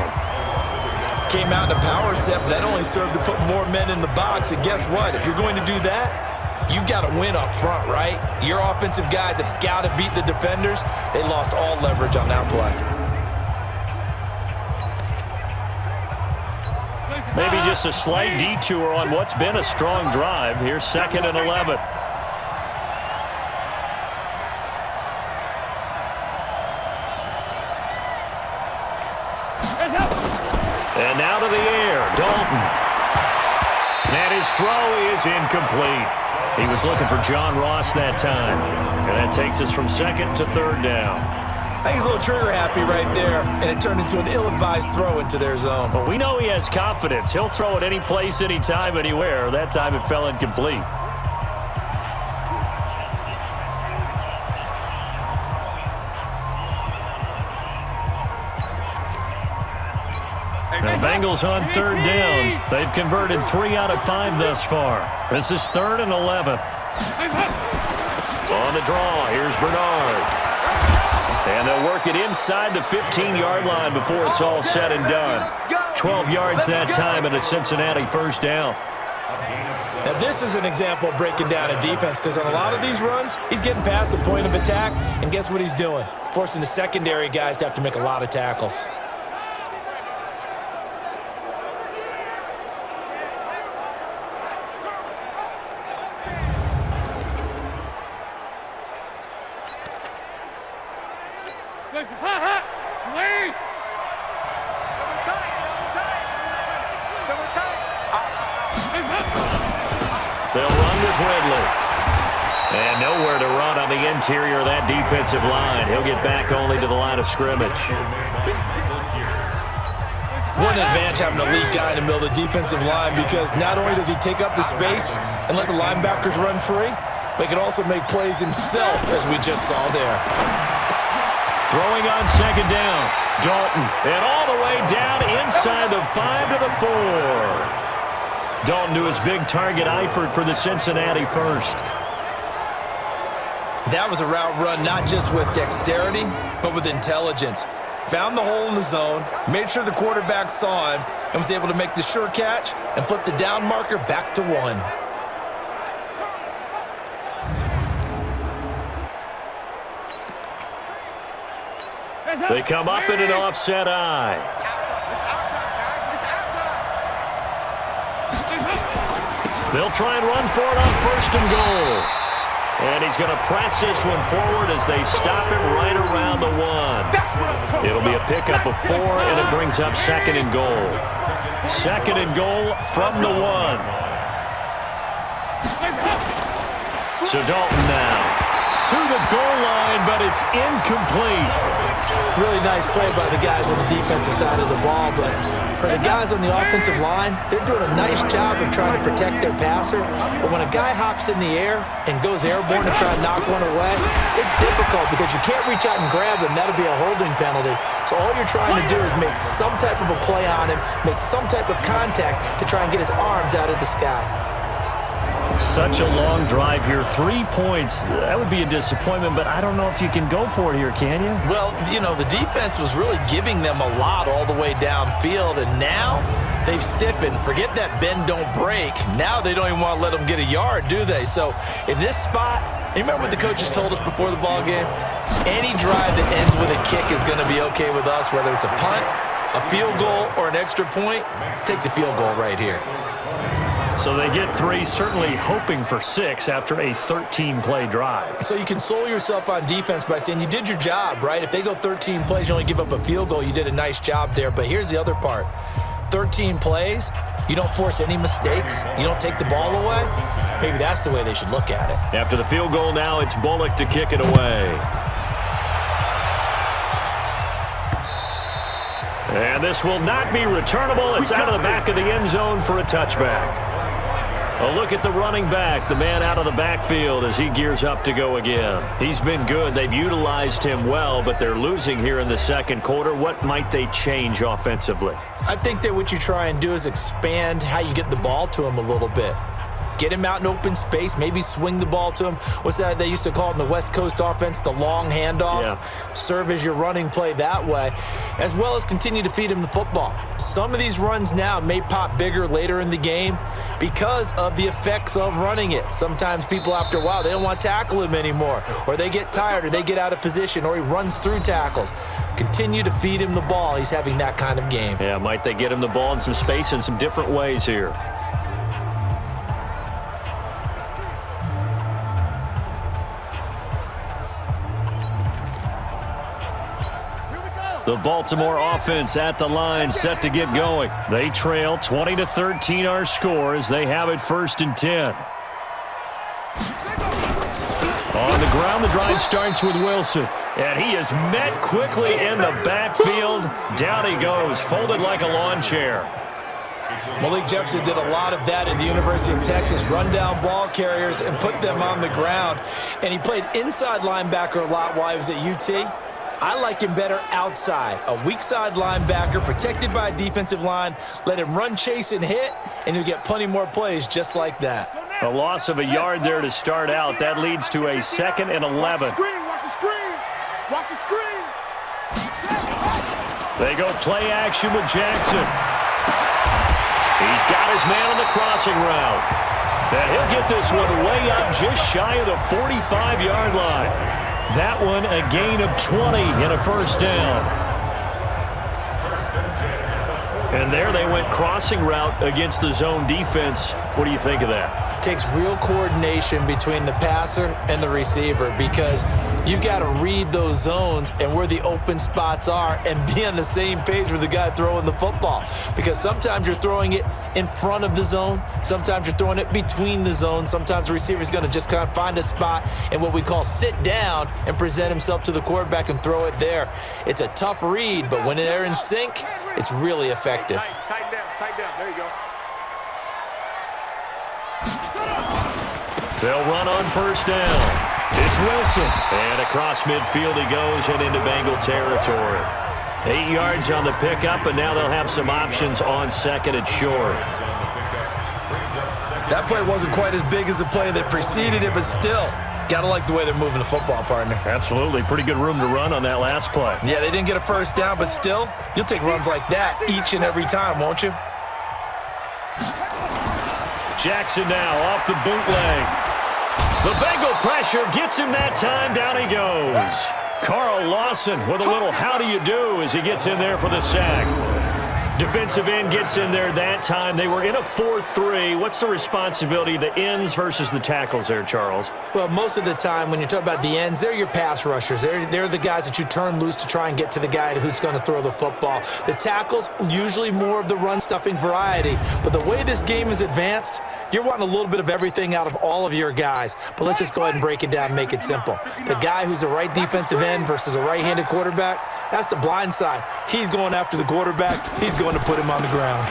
Came out in a power set, but that only served to put more men in the box. And guess what? If you're going to do that, you've got to win up front, right? Your offensive guys have got to beat the defenders. They lost all leverage on that play. Maybe just a slight detour on what's been a strong drive. Here's 2nd and 11. And now to the air, Dalton. And his throw is incomplete. He was looking for John Ross that time. And that takes us from second to third down. I think he's a little trigger happy right there, and it turned into an ill-advised throw into their zone. Well, we know he has confidence. He'll throw it any place, anytime, anywhere. That time it fell incomplete. Now, Bengals on third down. They've converted 3 out of 5 thus far. This is 3rd and 11. On the draw, here's Bernard. And they'll work it inside the 15-yard line before it's all said and done. 12 yards that time and a Cincinnati first down. Now, this is an example of breaking down a defense because on a lot of these runs, he's getting past the point of attack, and guess what he's doing? Forcing the secondary guys to have to make a lot of tackles. They'll run with Ridley. And nowhere to run on the interior of that defensive line. He'll get back only to the line of scrimmage. What an advantage having a lead guy in the middle of the defensive line because not only does he take up the space and let the linebackers run free, but he can also make plays himself, as we just saw there. Throwing on second down. Dalton. And all the way down inside the 5 to the 4. Dalton to his big target, Eifert for the Cincinnati first. That was a route run not just with dexterity, but with intelligence. Found the hole in the zone, made sure the quarterback saw him, and was able to make the sure catch and flip the down marker back to 1. They come up in an offset eye. They'll try and run for it on 1st and goal. And he's going to press this one forward as they stop it right around the 1. It'll be a pickup of 4, and it brings up 2nd and goal. 2nd and goal from the 1. So Dalton now to the goal line, but it's incomplete. Really nice play by the guys on the defensive side of the ball, but for the guys on the offensive line, they're doing a nice job of trying to protect their passer. But when a guy hops in the air and goes airborne to try and knock one away, it's difficult because you can't reach out and grab him. That'll be a holding penalty. So all you're trying to do is make some type of a play on him, make some type of contact to try and get his arms out of the sky. Such a long drive here. 3 points. That would be a disappointment, but I don't know if you can go for it here, can you? Well, you know, the defense was really giving them a lot all the way downfield, and now they've stiffened. Forget that bend, don't break. Now they don't even want to let them get a yard, do they? So in this spot, you remember what the coaches told us before the ball game? Any drive that ends with a kick is going to be okay with us, whether it's a punt, a field goal, or an extra point. Take the field goal right here. So they get 3, certainly hoping for 6 after a 13-play drive. So you console yourself on defense by saying you did your job, right? If they go 13 plays, you only give up a field goal, you did a nice job there. But here's the other part. 13 plays, you don't force any mistakes, you don't take the ball away. Maybe that's the way they should look at it. After the field goal now, it's Bullock to kick it away. And this will not be returnable. It's out of the back of the end zone for a touchback. A look at the running back, the man out of the backfield as he gears up to go again. He's been good. They've utilized him well, but they're losing here in the second quarter. What might they change offensively? I think that what you try and do is expand how you get the ball to him a little bit. Get him out in open space, maybe swing the ball to him. What's that they used to call it in the West Coast offense, the long handoff? Yeah. Serve as your running play that way, as well as continue to feed him the football. Some of these runs now may pop bigger later in the game because of the effects of running it. Sometimes people, after a while, they don't want to tackle him anymore, or they get tired, or they get out of position, or he runs through tackles. Continue to feed him the ball. He's having that kind of game. Yeah, might they get him the ball in some space in some different ways here. The Baltimore offense at the line, set to get going. They trail 20-13 our score as they have it 1st and 10. On the ground, the drive starts with Wilson. And he is met quickly in the backfield. Down he goes, folded like a lawn chair. Malik Jefferson did a lot of that at the University of Texas, run down ball carriers and put them on the ground. And he played inside linebacker a lot while he was at UT. I like him better outside. A weak side linebacker protected by a defensive line. Let him run, chase, and hit, and you'll get plenty more plays just like that. A loss of a yard there to start out. That leads to a 2nd and 11. Watch the screen, watch the screen, watch the screen. They go play action with Jackson. He's got his man on the crossing route. And he'll get this one way up just shy of the 45-yard line. That one a gain of 20 and a first down. And there they went crossing route against the zone defense. What do you think of that? Takes real coordination between the passer and the receiver because you've got to read those zones and where the open spots are and be on the same page with the guy throwing the football. Because sometimes you're throwing it in front of the zone. Sometimes you're throwing it between the zones. Sometimes the receiver's going to just kind of find a spot and what we call sit down and present himself to the quarterback and throw it there. It's a tough read, but when they're in sync, it's really effective. Tighten down, there you go. They'll run on first down. It's Wilson. And across midfield he goes and into Bengal territory. 8 yards on the pickup, and now they'll have some options on 2nd and short. That play wasn't quite as big as the play that preceded it, but still, got to like the way they're moving the football, partner. Absolutely. Pretty good room to run on that last play. Yeah, they didn't get a first down, but still, you'll take runs like that each and every time, won't you? Jackson now off the bootleg. The Bengal pressure gets him that time. Down he goes. Carl Lawson with a little how do you do as he gets in there for the sack. Defensive end gets in there that time. They were in a 4-3. What's the responsibility of the ends versus the tackles there, Charles? Well, most of the time when you talk about the ends, they're your pass rushers. They're the guys that you turn loose to try and get to the guy who's going to throw the football. The tackles, usually more of the run-stuffing variety. But the way this game is advanced, you're wanting a little bit of everything out of all of your guys. But let's just go ahead and break it down and make it simple. The guy who's a right defensive end versus a right-handed quarterback, that's the blind side. He's going after the quarterback. He's going to put him on the ground.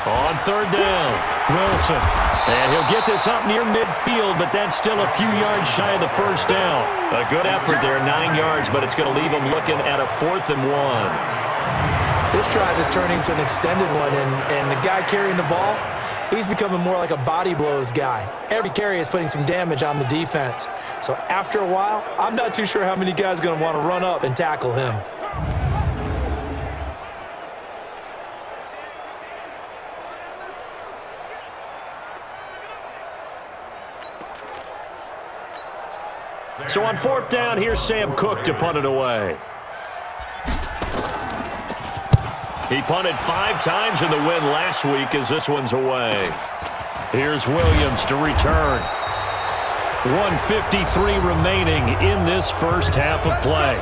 On third down, Wilson. And he'll get this up near midfield, but that's still a few yards shy of the first down. A good effort there, 9 yards, but it's going to leave him looking at a 4th and 1. This drive is turning to an extended one, and the guy carrying the ball, he's becoming more like a body blows guy. Every carry is putting some damage on the defense. So after a while, I'm not too sure how many guys are going to want to run up and tackle him. So on 4th down, here's Sam Cook to punt it away. He punted 5 times in the win last week as this one's away. Here's Williams to return. 1:53 remaining in this first half of play.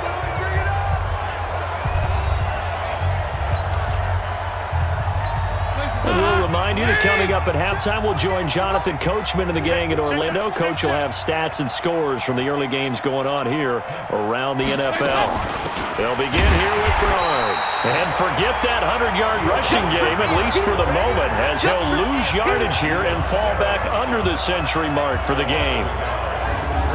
And we'll remind you that coming up at halftime, we'll join Jonathan Coachman and the gang in Orlando. Coach will have stats and scores from the early games going on here around the NFL. They'll begin here with Bernard. And forget that 100-yard rushing game, at least for the moment, as he'll lose yardage here and fall back under the century mark for the game.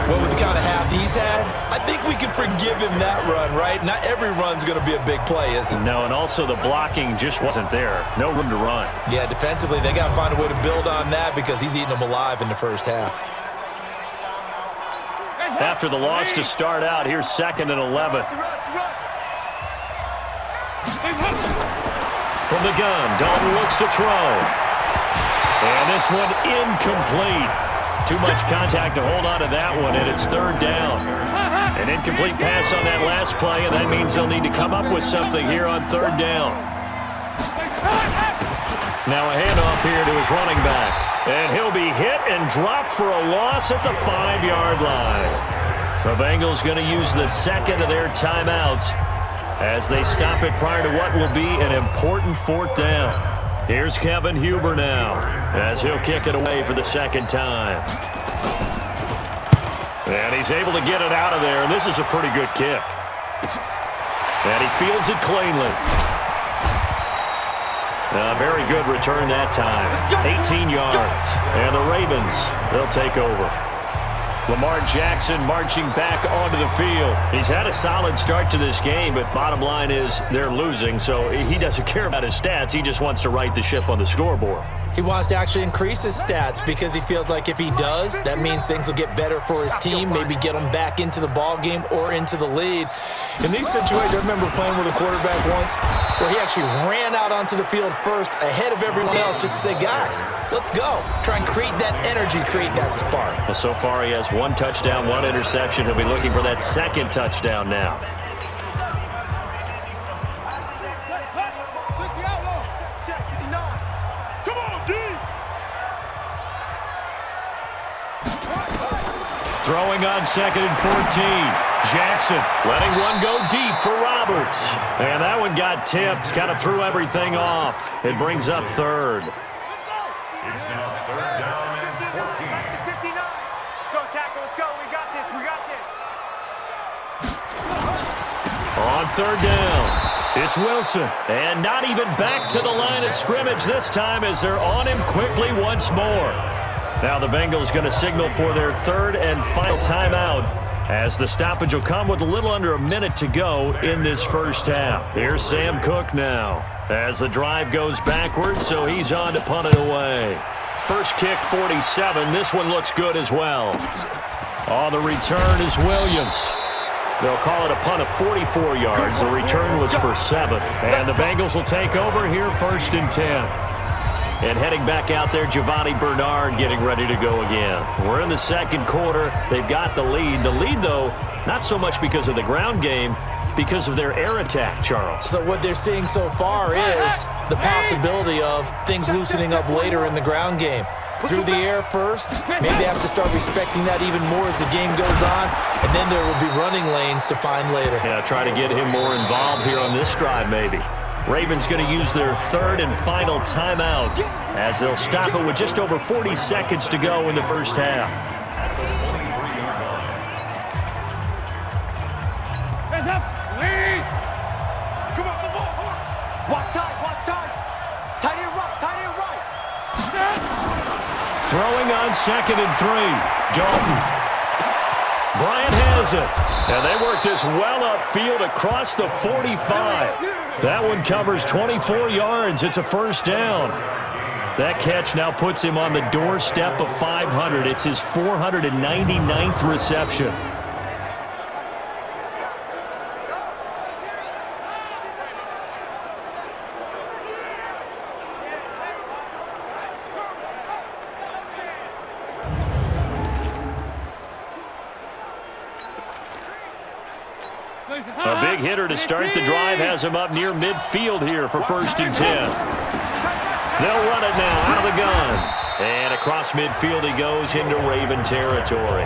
Well, with the kind of half he's had, I think we can forgive him that run, right? Not every run's going to be a big play, is it? No, and also the blocking just wasn't there. No room to run. Yeah, defensively, they got to find a way to build on that because he's eating them alive in the first half. After the loss to start out, here's 2nd and 11. From the gun, Dalton looks to throw. And this one incomplete. Too much contact to hold on to that one, and it's 3rd down. An incomplete pass on that last play, and that means they'll need to come up with something here on 3rd down. Now a handoff here to his running back. And he'll be hit and dropped for a loss at the 5-yard line. The Bengals going to use the 2nd of their timeouts as they stop it prior to what will be an important 4th down. Here's Kevin Huber now as he'll kick it away for the 2nd time. And he's able to get it out of there. This is a pretty good kick. And he fields it cleanly. A very good return that time. 18 yards. And the Ravens, they'll take over. Lamar Jackson marching back onto the field. He's had a solid start to this game, but bottom line is they're losing, so he doesn't care about his stats. He just wants to right the ship on the scoreboard. He wants to actually increase his stats because he feels like if he does, that means things will get better for his team, maybe get them back into the ball game or into the lead. In these situations, I remember playing with a quarterback once where he actually ran out onto the field first ahead of everyone else just to say, guys, let's go. Try and create that energy, create that spark. Well, so far he has 1 touchdown, 1 interception. He'll be looking for that second touchdown now. Throwing on 2nd and 14. Jackson letting one go deep for Roberts. And that one got tipped, kind of threw everything off. It brings up 3rd. It's now 3rd down and 14. 59. Let's go, tackle. Let's go. We got this. We got this. On 3rd down, it's Wilson. And not even back to the line of scrimmage this time as they're on him quickly once more. Now the Bengals going to signal for their 3rd and final timeout as the stoppage will come with a little under a minute to go in this first half. Here's Sam Cook now as the drive goes backwards, so he's on to punt it away. First kick, 47. This one looks good as well. On the return is Williams. They'll call it a punt of 44 yards. The return was for 7. And the Bengals will take over here 1st and 10. And heading back out there, Giovanni Bernard getting ready to go again. We're in the 2nd quarter. They've got the lead. The lead, though, not so much because of the ground game, because of their air attack, Charles. So what they're seeing so far is the possibility of things loosening up later in the ground game. Through the air first, maybe they have to start respecting that even more as the game goes on, and then there will be running lanes to find later. Yeah, try to get him more involved here on this drive, maybe. Ravens going to use their 3rd and final timeout as they'll stop it with just over 40 seconds to go in the first half. Hands up. Lead. Come on, the ball. Watch time. Watch time. Tight end right. Tight end right. Throwing on 2nd and 3. Dalton. Bryant has it. And they work this well upfield across the 45. That one covers 24 yards. It's a first down. That catch now puts him on the doorstep of 500. It's his 499th reception. A big hitter to start the drive has him up near midfield here for 1st and 10. They'll run it now out of the gun. And across midfield he goes into Raven territory.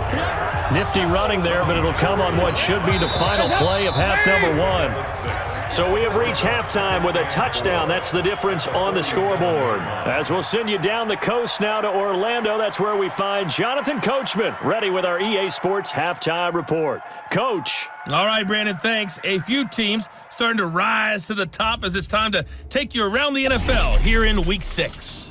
Nifty running there, but it'll come on what should be the final play of half number 1. So we have reached halftime with a touchdown. That's the difference on the scoreboard. As we'll send you down the coast now to Orlando, that's where we find Jonathan Coachman ready with our EA Sports halftime report. Coach. All right, Brandon, thanks. A few teams starting to rise to the top as it's time to take you around the NFL here in Week 6.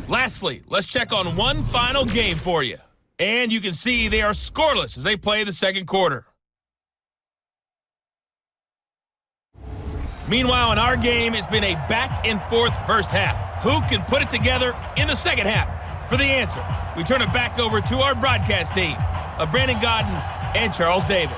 Lastly, let's check on one final game for you. And you can see they are scoreless as they play the 2nd quarter. Meanwhile, in our game, it's been a back-and-forth first half. Who can put it together in the 2nd half? For the answer, we turn it back over to our broadcast team of Brandon Godden and Charles Davis.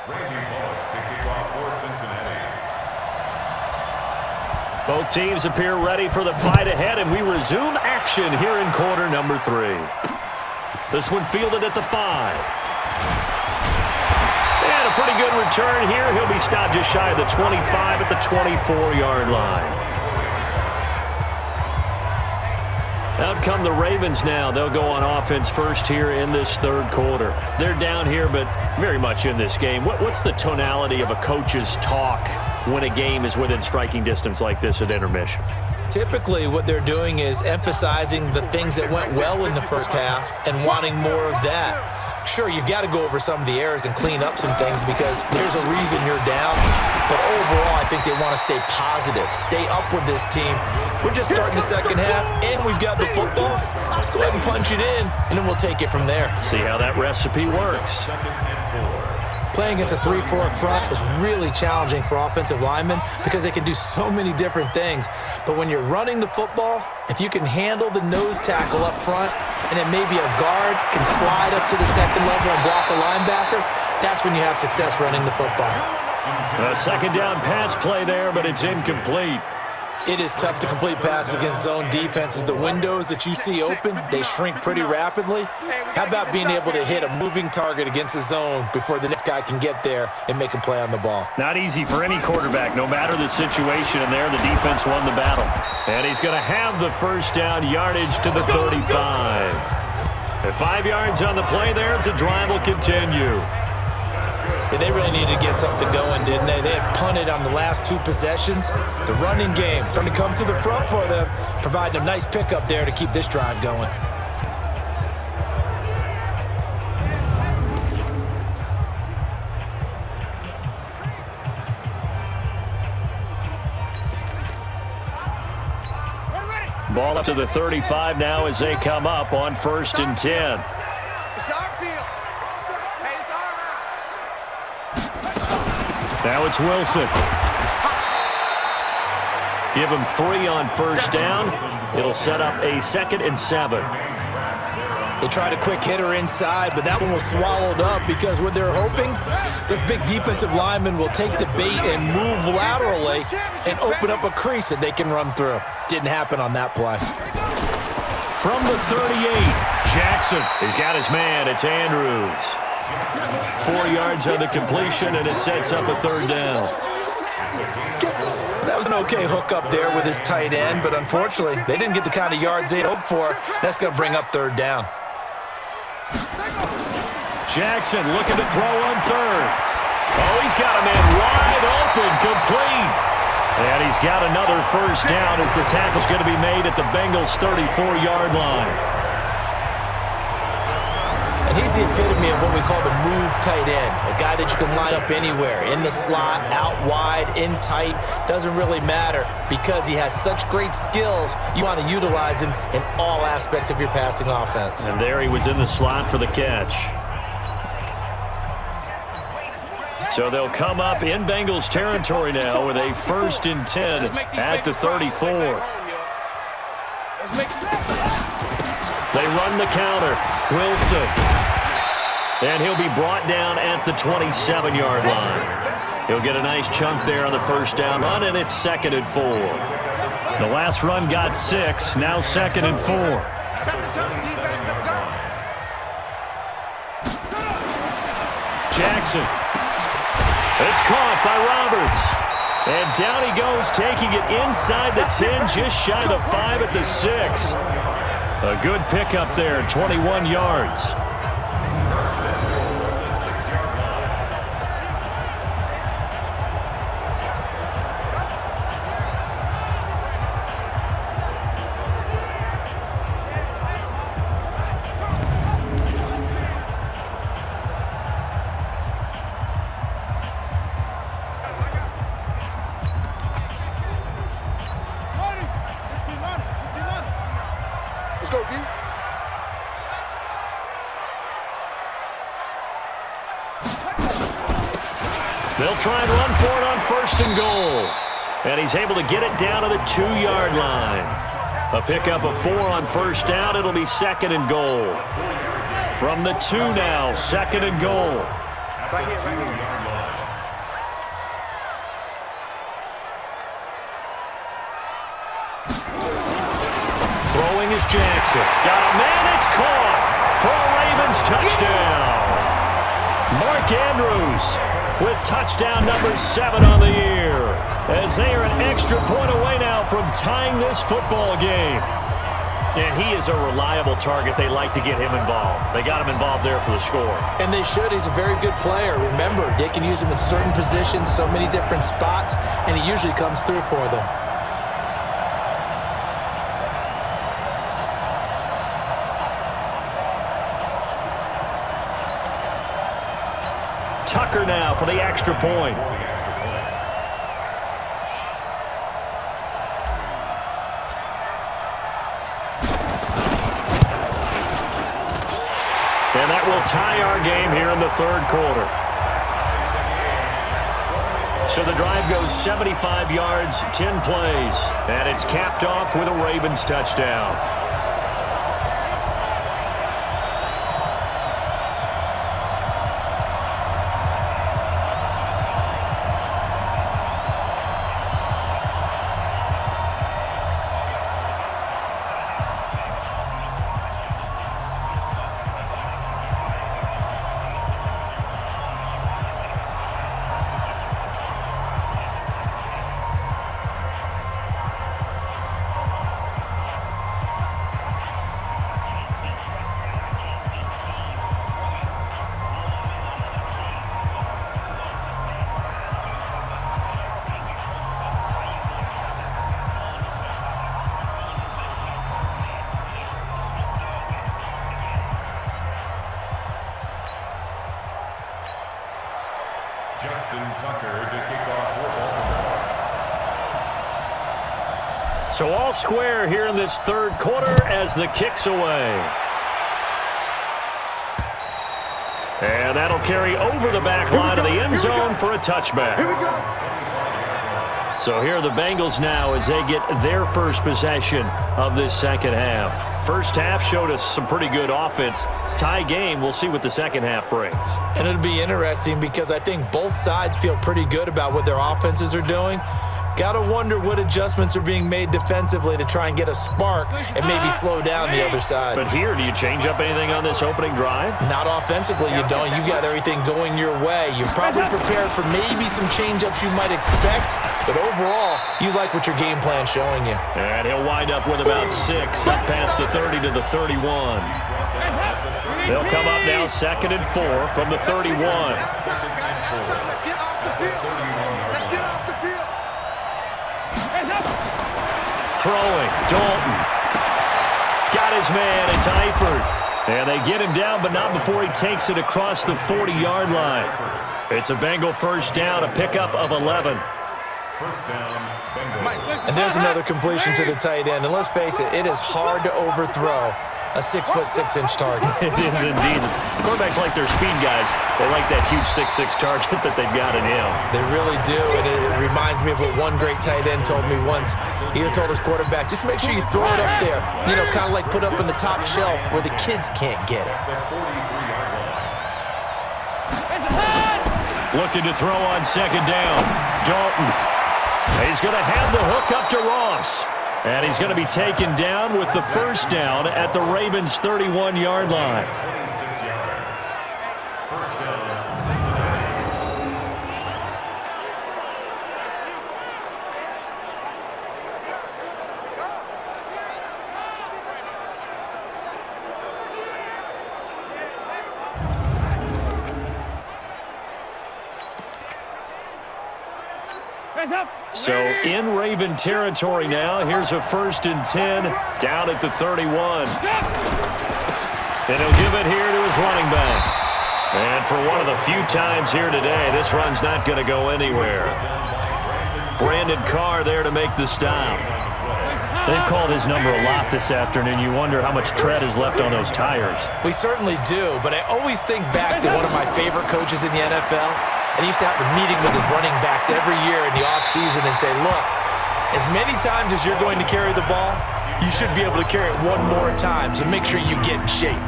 to kick off for Cincinnati. Both teams appear ready for the fight ahead, and we resume action here in quarter number 3. This one fielded at the 5. And a pretty good return here. He'll be stopped just shy of the 25 at the 24-yard line. Out come the Ravens now. They'll go on offense first here in this third quarter. They're down here, but very much in this game. What's the tonality of a coach's talk when a game is within striking distance like this at intermission? Typically, what they're doing is emphasizing the things that went well in the first half and wanting more of that. Sure, you've got to go over some of the errors and clean up some things because there's a reason you're down. But overall, I think they want to stay positive, stay up with this team. We're just starting the second half, and we've got the football. Let's go ahead and punch it in, and then we'll take it from there. See how that recipe works. Playing against a 3-4 front is really challenging for offensive linemen because they can do so many different things. But when you're running the football, if you can handle the nose tackle up front and then maybe a guard can slide up to the second level and block a linebacker, that's when you have success running the football. A second down pass play there, but it's incomplete. It is tough to complete passes against zone defenses. The windows that you see open, they shrink pretty rapidly. How about being able to hit a moving target against a zone before the next guy can get there and make a play on the ball? Not easy for any quarterback, no matter the situation. And there, the defense won the battle. And he's going to have the first down, yardage to the 35. At 5 yards on the play there, the drive will continue. Yeah, they really needed to get something going, didn't they? They had punted on the last 2 possessions. The running game trying to come to the front for them, providing a nice pickup there to keep this drive going. Ball up to the 35 now as they come up on 1st and 10. It's our field. Hey, it's our house. Now it's Wilson. Give him 3 on 1st down. It'll set up a 2nd and 7. They tried a quick hitter inside, but that one was swallowed up because what they're hoping, this big defensive lineman will take the bait and move laterally and open up a crease that they can run through. Didn't happen on that play. From the 38, Jackson. He's got his man. It's Andrews. 4 yards on the completion, and it sets up a 3rd down. That was an okay hook up there with his tight end, but unfortunately, they didn't get the kind of yards they hoped for. That's going to bring up 3rd down. Jackson looking to throw on 3rd. Oh, he's got a man wide open, complete. And he's got another 1st down as the tackle's going to be made at the Bengals' 34-yard line. And he's the epitome of what we call the move tight end, a guy that you can line up anywhere, in the slot, out wide, in tight, doesn't really matter because he has such great skills. You want to utilize him in all aspects of your passing offense. And there he was in the slot for the catch. So they'll come up in Bengals territory now with a 1st and 10 at the 34. They run the counter. Wilson. And he'll be brought down at the 27-yard line. He'll get a nice chunk there on the 1st down run, and it's 2nd and 4. The last run got 6, now 2nd and 4. Set the tone, defense. Let's go. Jackson. It's caught by Roberts. And down he goes, taking it inside the 10, just shy of the 5 at the 6. A good pickup there, 21 yards. Let's go, D. They'll try and run for it on 1st and goal. And he's able to get it down to the 2-yard line. A pickup of 4 on 1st down. It'll be 2nd and goal. From the 2 now, 2nd and goal. Right here, right here. is Jackson. Got a man, it's caught for a Ravens touchdown. Mark Andrews with touchdown number 7 on the year, as they are an extra point away now from tying this football game. And he is a reliable target. They like to get him involved. They got him involved there for the score. And they should. He's a very good player. Remember, they can use him in certain positions, so many different spots, and he usually comes through for them. Tucker now for the extra point. And that will tie our game here in the third quarter. So the drive goes 75 yards, 10 plays, and it's capped off with a Ravens touchdown. So all square here in this third quarter as the kick's away. And that'll carry over the back line of the end zone for a touchback. So here are the Bengals now as they get their first possession of this second half. First half showed us some pretty good offense. Tie game, we'll see what the second half brings. And it'll be interesting because I think both sides feel pretty good about what their offenses are doing. Got to wonder what adjustments are being made defensively to try and get a spark and maybe slow down the other side. But here, do you change up anything on this opening drive? Not offensively, you don't. You got everything going your way. You're probably prepared for maybe some change-ups you might expect, but overall, you like what your game plan's showing you. And he'll wind up with about 6 up past the 30 to the 31. They'll come up now 2nd and 4 from the 31. Throwing, Dalton. Got his man, it's Eifert. And they get him down, but not before he takes it across the 40-yard line. It's a Bengal first down, a pickup of 11. First down, Bengals. And there's another completion to the tight end. And let's face it, it is hard to overthrow a 6'6" target. It is indeed. Quarterbacks like their speed guys. They like that huge 6'6" target that they've got in him. They really do, and it reminds me of what one great tight end told me once. He told his quarterback, just make sure you throw it up there. You know, kind of like put up in the top shelf where the kids can't get it. Looking to throw on second down. Dalton. He's going to have the hook up to Ross. And he's going to be taken down with the first down at the Ravens' 31-yard line. 26 yards. First down, Cincinnati. So in Raven territory now, here's a 1st and 10 down at the 31. And he'll give it here to his running back. And for one of the few times here today, this run's not going to go anywhere. Brandon Carr there to make the stop. They've called his number a lot this afternoon. You wonder how much tread is left on those tires. We certainly do, but I always think back to one of my favorite coaches in the NFL. And he used to have a meeting with his running backs every year in the offseason and say, look, as many times as you're going to carry the ball, you should be able to carry it one more time, so make sure you get in shape.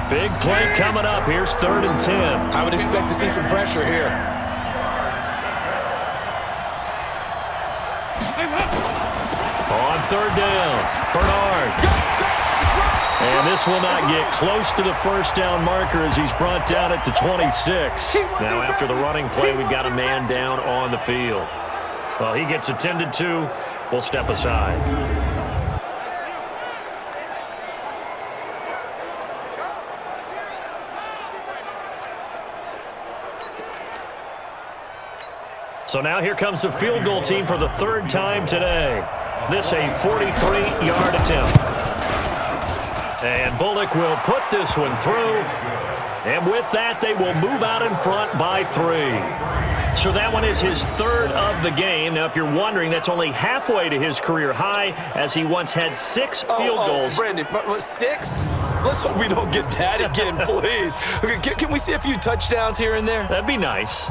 Big play coming up. Here's 3rd and 10. I would expect to see some pressure here. On 3rd down, Bernard. And this will not get close to the first down marker as he's brought down at the 26. Now after the running play, we've got a man down on the field. Well, he gets attended to. We'll step aside. So now here comes the field goal team for the third time today. This a 43-yard attempt. And Bullock will put this one through. And with that, they will move out in front by 3. So that one is his third of the game. Now, if you're wondering, that's only halfway to his career high, as he once had 6 field goals. Brandon, 6? Let's hope we don't get that again, please. Okay, can we see a few touchdowns here and there? That'd be nice.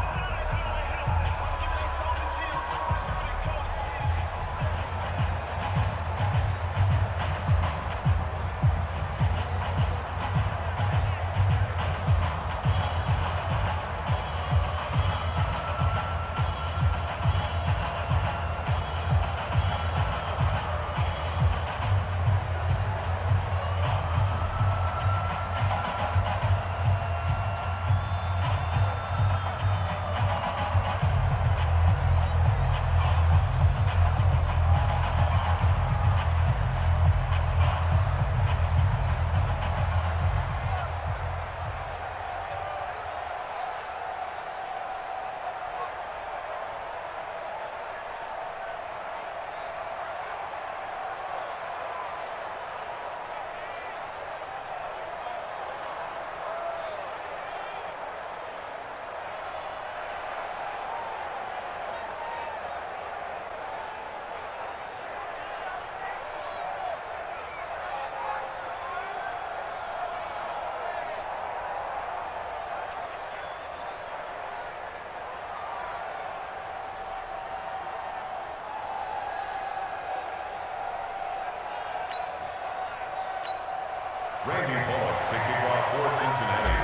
Randy Bullock to kick off for Cincinnati.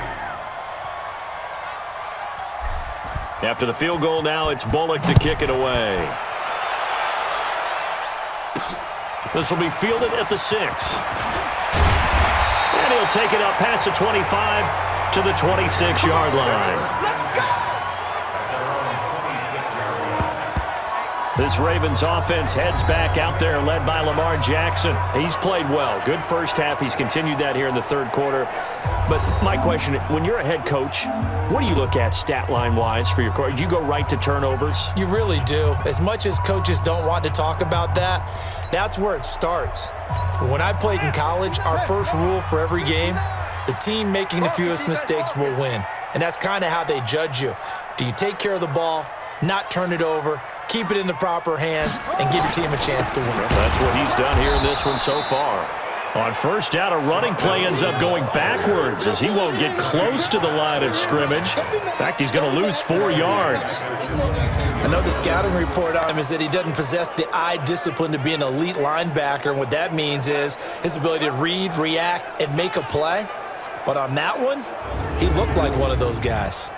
After the field goal now, it's Bullock to kick it away. This will be fielded at the 6. And he'll take it up past the 25 to the 26-yard line. This Ravens offense heads back out there, led by Lamar Jackson. He's played well. Good first half. He's continued that here in the third quarter. But my question, when you're a head coach, what do you look at stat line-wise for your coach? Do you go right to turnovers? You really do. As much as coaches don't want to talk about that, that's where it starts. When I played in college, our first rule for every game, the team making the fewest mistakes will win. And that's kind of how they judge you. Do you take care of the ball, not turn it over, keep it in the proper hands, and give your team a chance to win? Well, that's what he's done here in this one so far. On first down, a running play ends up going backwards as he won't get close to the line of scrimmage. In fact, he's going to lose 4 yards. Another scouting report on him is that he doesn't possess the eye discipline to be an elite linebacker. And what that means is his ability to read, react, and make a play. But on that one, he looked like one of those guys.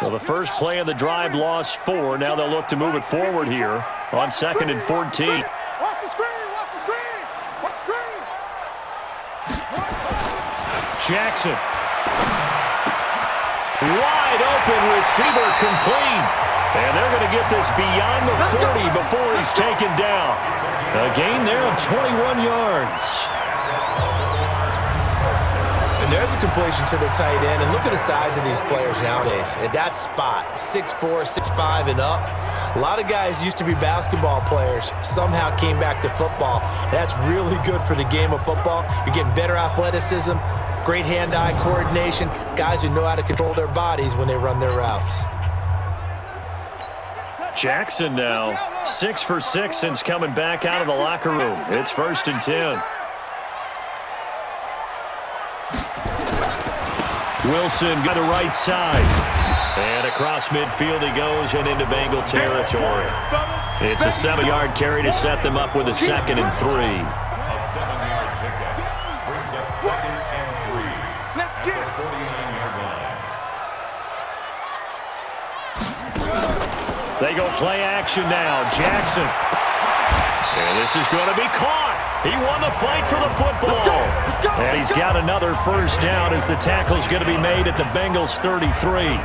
Well, the first play of the drive lost 4. Now they'll look to move it forward here on 2nd and 14. Watch the screen! Watch the screen! Watch the screen! Jackson. Wide open receiver complete. And they're going to get this beyond the 40 before he's taken down. A gain there of 21 yards. And there's a completion to the tight end. And look at the size of these players nowadays. At that spot, 6'4", 6'5", and up. A lot of guys used to be basketball players, somehow came back to football. And that's really good for the game of football. You're getting better athleticism, great hand-eye coordination, guys who know how to control their bodies when they run their routes. Jackson now 6 for 6 since coming back out of the locker room. It's 1st and 10. Wilson got the right side. And across midfield he goes and into Bengal territory. It's a 7-yard carry to set them up with a 2nd and 3. A 7-yard pickup brings up 2nd and 3. Let's get it. At the 49-yard line. They go play action now. Jackson. And this is going to be caught. He won the fight for the football. And he's got another first down as the tackle's going to be made at the Bengals 33.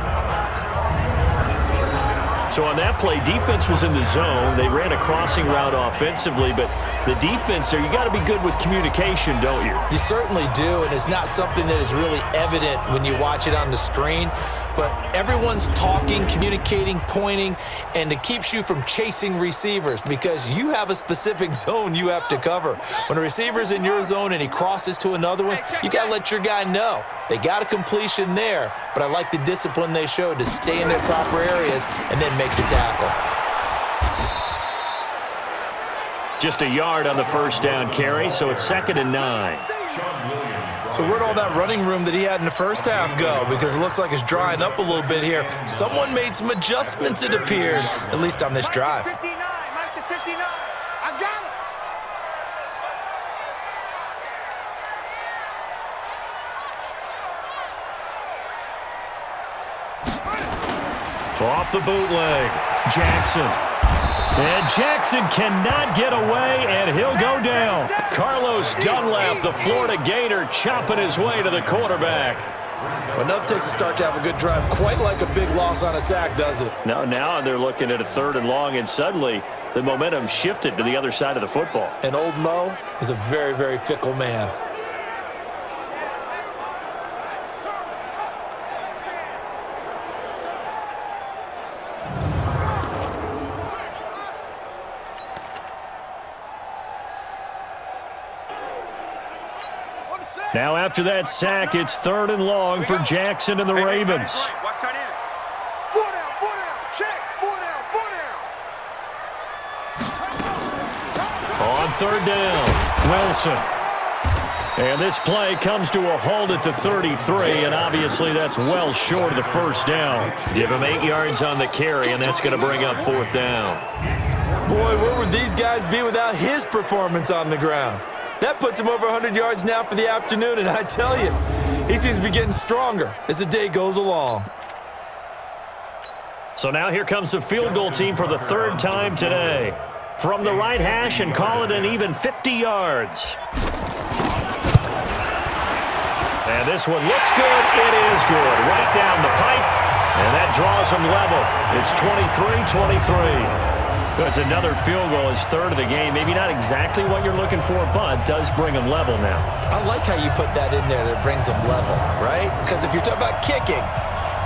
So on that play, defense was in the zone. They ran a crossing route offensively, but the defense there, you got to be good with communication, don't you? You certainly do, and it's not something that is really evident when you watch it on the screen. But everyone's talking, communicating, pointing, and it keeps you from chasing receivers because you have a specific zone you have to cover. When a receiver's in your zone and he crosses to another one, you got to let your guy know. They got a completion there, but I like the discipline they showed to stay in their proper areas and then make the tackle. Just a yard on the first down carry, so it's 2nd and 9. So where'd all that running room that he had in the first half go? Because it looks like it's drying up a little bit here. Someone made some adjustments, it appears, at least on this drive. 59, Mike to 59. I got it. Off the bootleg, Jackson. And Jackson cannot get away, and he'll go down. Carlos Dunlap, the Florida Gator, chopping his way to the quarterback. Well, enough takes a start to have a good drive. Quite like a big loss on a sack, does it? Now they're looking at a 3rd and long, and suddenly the momentum shifted to the other side of the football. And old Mo is a very, very fickle man. Now after that sack, it's 3rd and long for Jackson and the Ravens. Watch tight end. 4 down, check. 4 down. On 3rd down, Wilson. And this play comes to a halt at the 33, and obviously that's well short of the first down. Give him 8 yards on the carry, and that's going to bring up 4th down. Boy, where would these guys be without his performance on the ground? That puts him over 100 yards now for the afternoon, and I tell you, he seems to be getting stronger as the day goes along. So now here comes the field goal team for the 3rd time today. From the right hash and call it an even 50 yards. And this one looks good. It is good. Right down the pipe, and that draws them level. It's 23-23. It's another field goal, his 3rd of the game. Maybe not exactly what you're looking for, but does bring them level now. I like how you put that in there that brings them level, right? Because if you're talking about kicking,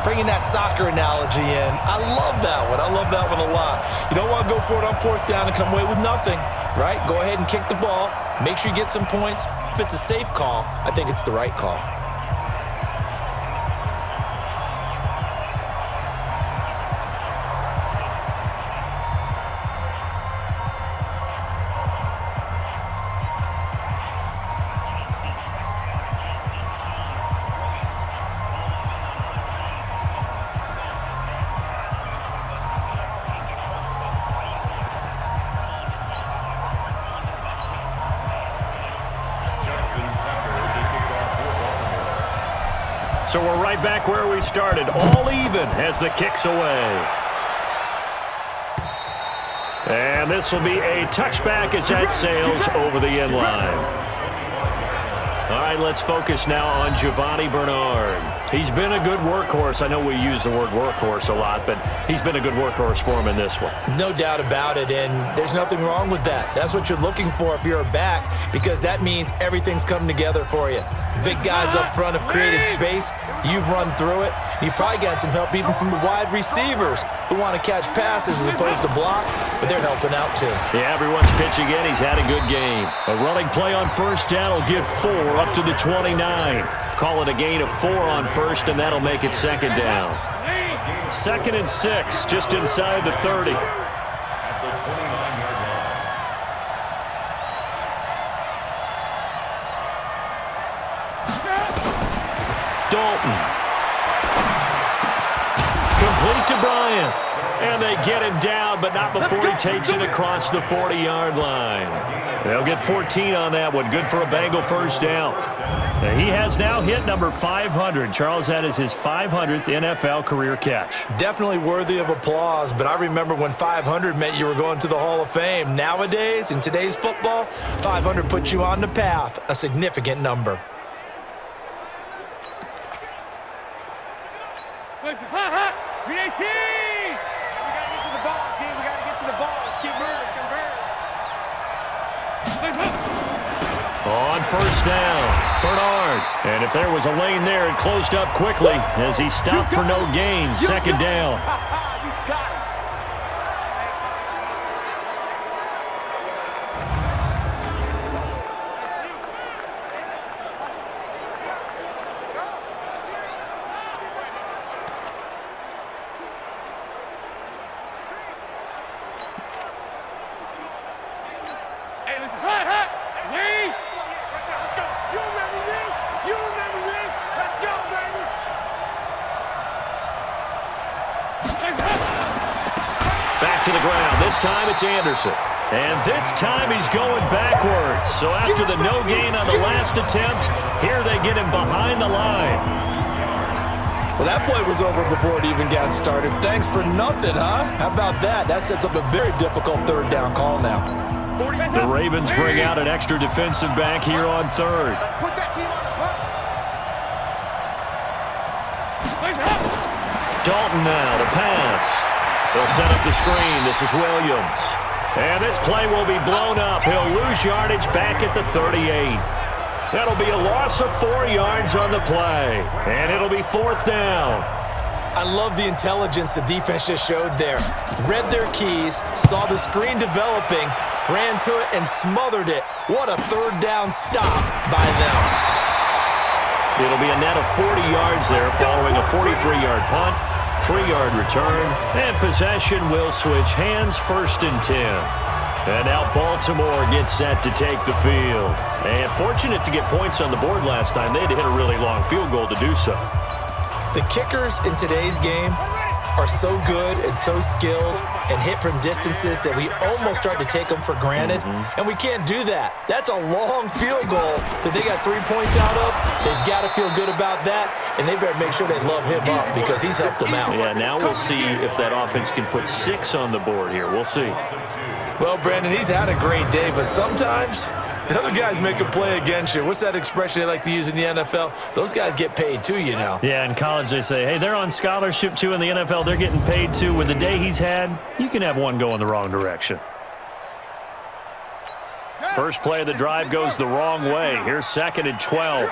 bringing that soccer analogy in, I love that one. I love that one a lot. You don't want to go for it on 4th down and come away with nothing, right? Go ahead and kick the ball. Make sure you get some points. If it's a safe call, I think it's the right call. So we're right back where we started, all even as the kick's away. And this will be a touchback as that sails over the end line. All right, let's focus now on Giovanni Bernard. He's been a good workhorse. I know we use the word workhorse a lot, but he's been a good workhorse for him in this one. No doubt about it, and there's nothing wrong with that. That's what you're looking for if you're a back, because that means everything's come together for you. The big guys up front have created space. You've run through it. You've probably got some help even from the wide receivers who want to catch passes as opposed to block, but they're helping out too. Yeah, everyone's pitching in. He's had a good game. A running play on 1st down will give 4 up to the 29. Call it a gain of 4 on 1st, and that'll make it 2nd down. 2nd and 6, just inside the 30. At the 29-yard line. Dalton. Complete to Bryant. And they get him down, but not before he takes it across the 40-yard line. They'll get 14 on that one. Good for a Bengal first down. He has now hit number 500. Charles, that is his 500th NFL career catch. Definitely worthy of applause, but I remember when 500 meant you were going to the Hall of Fame. Nowadays, in today's football, 500 puts you on the path, a significant number. On first down, Bernard. And if there was a lane there, it closed up quickly as he stopped for no gain. Second down. Back to the ground. This time it's Anderson. And this time he's going backwards. So after the no gain on the last attempt, here they get him behind the line. Well, that play was over before it even got started. Thanks for nothing, huh? How about that? That sets up a very difficult third down call now. The Ravens bring out an extra defensive back here on third. Let's put that team on the bus. Dalton now to pass. They'll set up the screen. This is Williams. And this play will be blown up. He'll lose yardage back at the 38. That'll be a loss of 4 yards on the play. And it'll be fourth down. I love the intelligence the defense just showed there. Read their keys, saw the screen developing, ran to it, and smothered it. What a third down stop by them. It'll be a net of 40 yards there following a 43-yard punt, 3-yard return, and possession will switch hands, first and 10. And now Baltimore gets set to take the field. And fortunate to get points on the board last time. They had to hit a really long field goal to do so. The kickers in today's game are so good and so skilled and hit from distances that we almost start to take them for granted. And we can't do that. That's a long field goal that they got 3 points out of. They've got to feel good about that, and they better make sure they love him up because he's helped them out. Yeah, now we'll see if that offense can put 6 on the board here. We'll see. Well, Brandon, he's had a great day, but sometimes the other guys make a play against you. What's that expression they like to use in the NFL? Those guys get paid too, you know. Yeah, in college they say, hey, they're on scholarship too. In the NFL, they're getting paid too. With the day he's had, you can have one go in the wrong direction. First play of the drive goes the wrong way. Here's second and 12.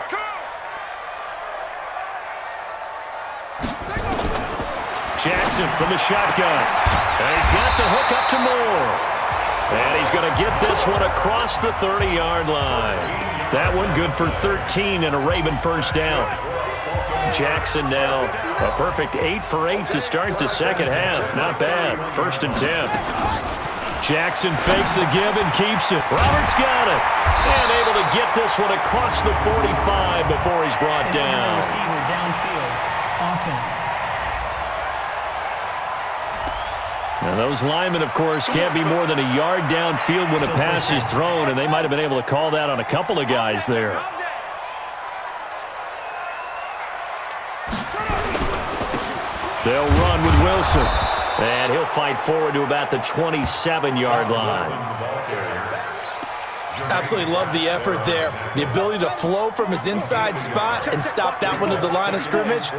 Jackson from the shotgun. And he's got the hook up to Moore. And he's going to get this one across the 30-yard line. That one good for 13 and a Raven first down. Jackson now a perfect 8 for 8 to start the second half. Not bad. First and 10. Jackson fakes the give and keeps it. Roberts got it. And able to get this one across the 45 before he's brought down. Receiver downfield. Offense. Now those linemen, of course, can't be more than a yard downfield when a pass is thrown, and they might have been able to call that on a couple of guys there. They'll run with Wilson, and he'll fight forward to about the 27-yard line. Absolutely love the effort there. The ability to flow from his inside spot and stop that one at the line of scrimmage.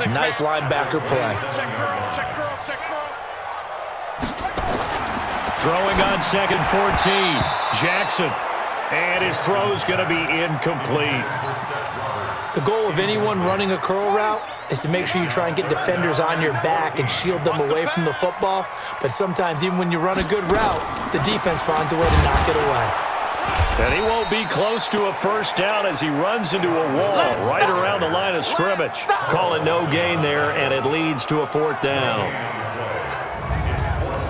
Nice linebacker play. Throwing on second 14, Jackson. And his throw's going to be incomplete. The goal of anyone running a curl route is to make sure you try and get defenders on your back and shield them away from the football. But sometimes, even when you run a good route, the defense finds a way to knock it away. And he won't be close to a first down as he runs into a wall right around the line of scrimmage. Call it no gain there, and it leads to a fourth down.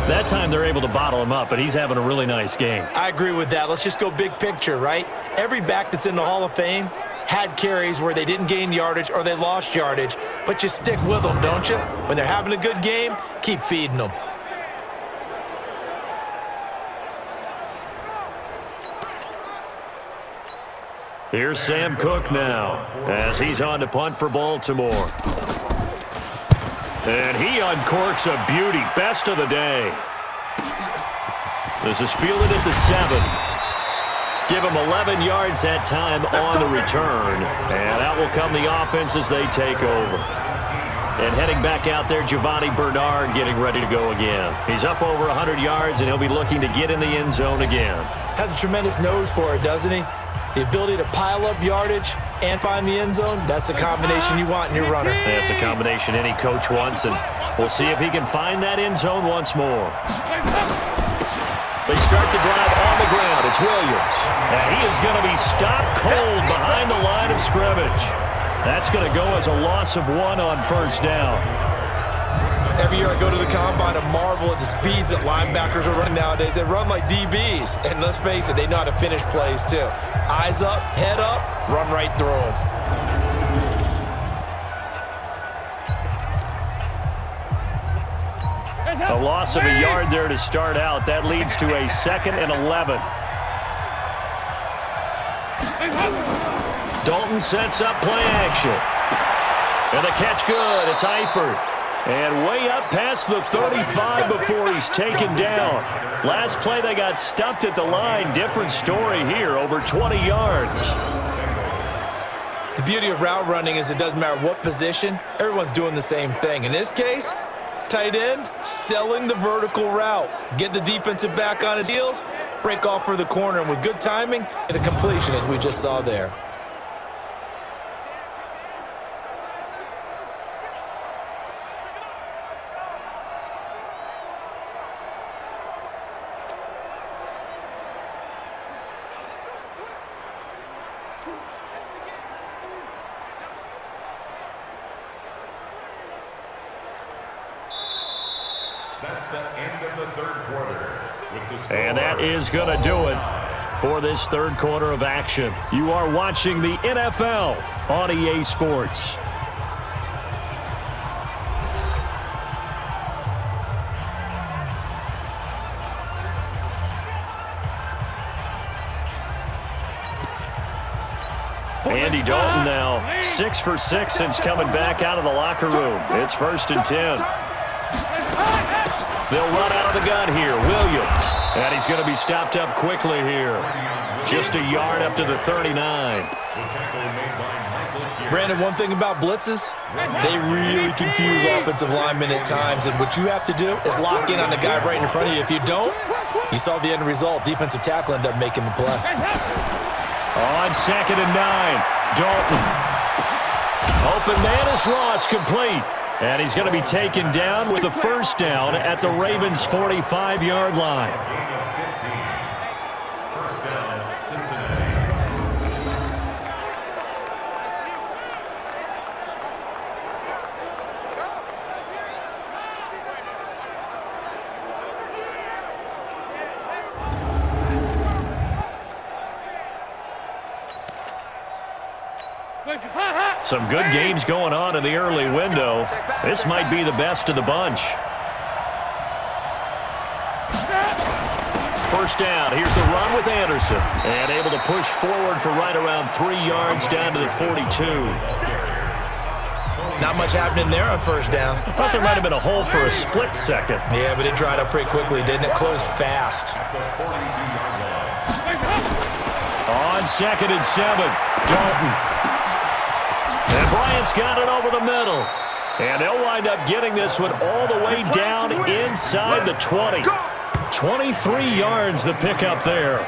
That time they're able to bottle him up, but he's having a really nice game. I agree with that. Let's just go big picture, right? Every back that's in the Hall of Fame had carries where they didn't gain yardage or they lost yardage, but you stick with them, don't you? When they're having a good game, keep feeding them. Here's Sam Cook now as he's on to punt for Baltimore. And he uncorks a beauty. Best of the day. This is fielded at the 7. Give him 11 yards that time on the return. And out will come the offense as they take over. And heading back out there, Giovanni Bernard getting ready to go again. He's up over 100 yards, and he'll be looking to get in the end zone again. Has a tremendous nose for it, doesn't he? The ability to pile up yardage and find the end zone, that's the combination you want in your runner. That's a combination any coach wants, and we'll see if he can find that end zone once more. They start the drive on the ground. It's Williams. And he is going to be stopped cold behind the line of scrimmage. That's going to go as a loss of 1 on first down. Every year I go to the combine and marvel at the speeds that linebackers are running nowadays. They run like DBs. And let's face it, they know how to finish plays too. Eyes up, head up, run right through them. A loss of a yard there to start out. That leads to a 2nd and 11. Dalton sets up play action. And the catch good. It's Eifert. And way up past the 35 before he's taken down. Last play they got stuffed at the line. Different story here, over 20 yards. The beauty of route running is it doesn't matter what position. Everyone's doing the same thing. In this case, tight end, selling the vertical route. Get the defensive back on his heels, break off for the corner, and with good timing, get a completion as we just saw there. That's the end of the third quarter. And that is going to do it for this third quarter of action. You are watching the NFL on EA Sports. Andy Dalton now 6 for 6 since coming back out of the locker room. It's 1st and 10. They'll run out of the gun here. Williams. And he's going to be stopped up quickly here. Just a yard up to the 39. Brandon, one thing about blitzes, they really confuse offensive linemen at times. And what you have to do is lock in on the guy right in front of you. If you don't, you saw the end result. Defensive tackle ended up making the play. On 2nd and 9, Dalton. Open man is Ross, complete. And he's going to be taken down with the first down at the Ravens' 45-yard line. First down, Cincinnati. Some good games going on in the early window. This might be the best of the bunch. First down. Here's the run with Anderson. And able to push forward for right around 3 yards down to the 42. Not much happening there on first down. I thought there might have been a hole for a split second. Yeah, but it dried up pretty quickly, didn't it? Closed fast. On 2nd and 7, Dalton. And Bryant's got it over the middle. And they'll wind up getting this one all the way down inside the 20. 23 yards the pickup there.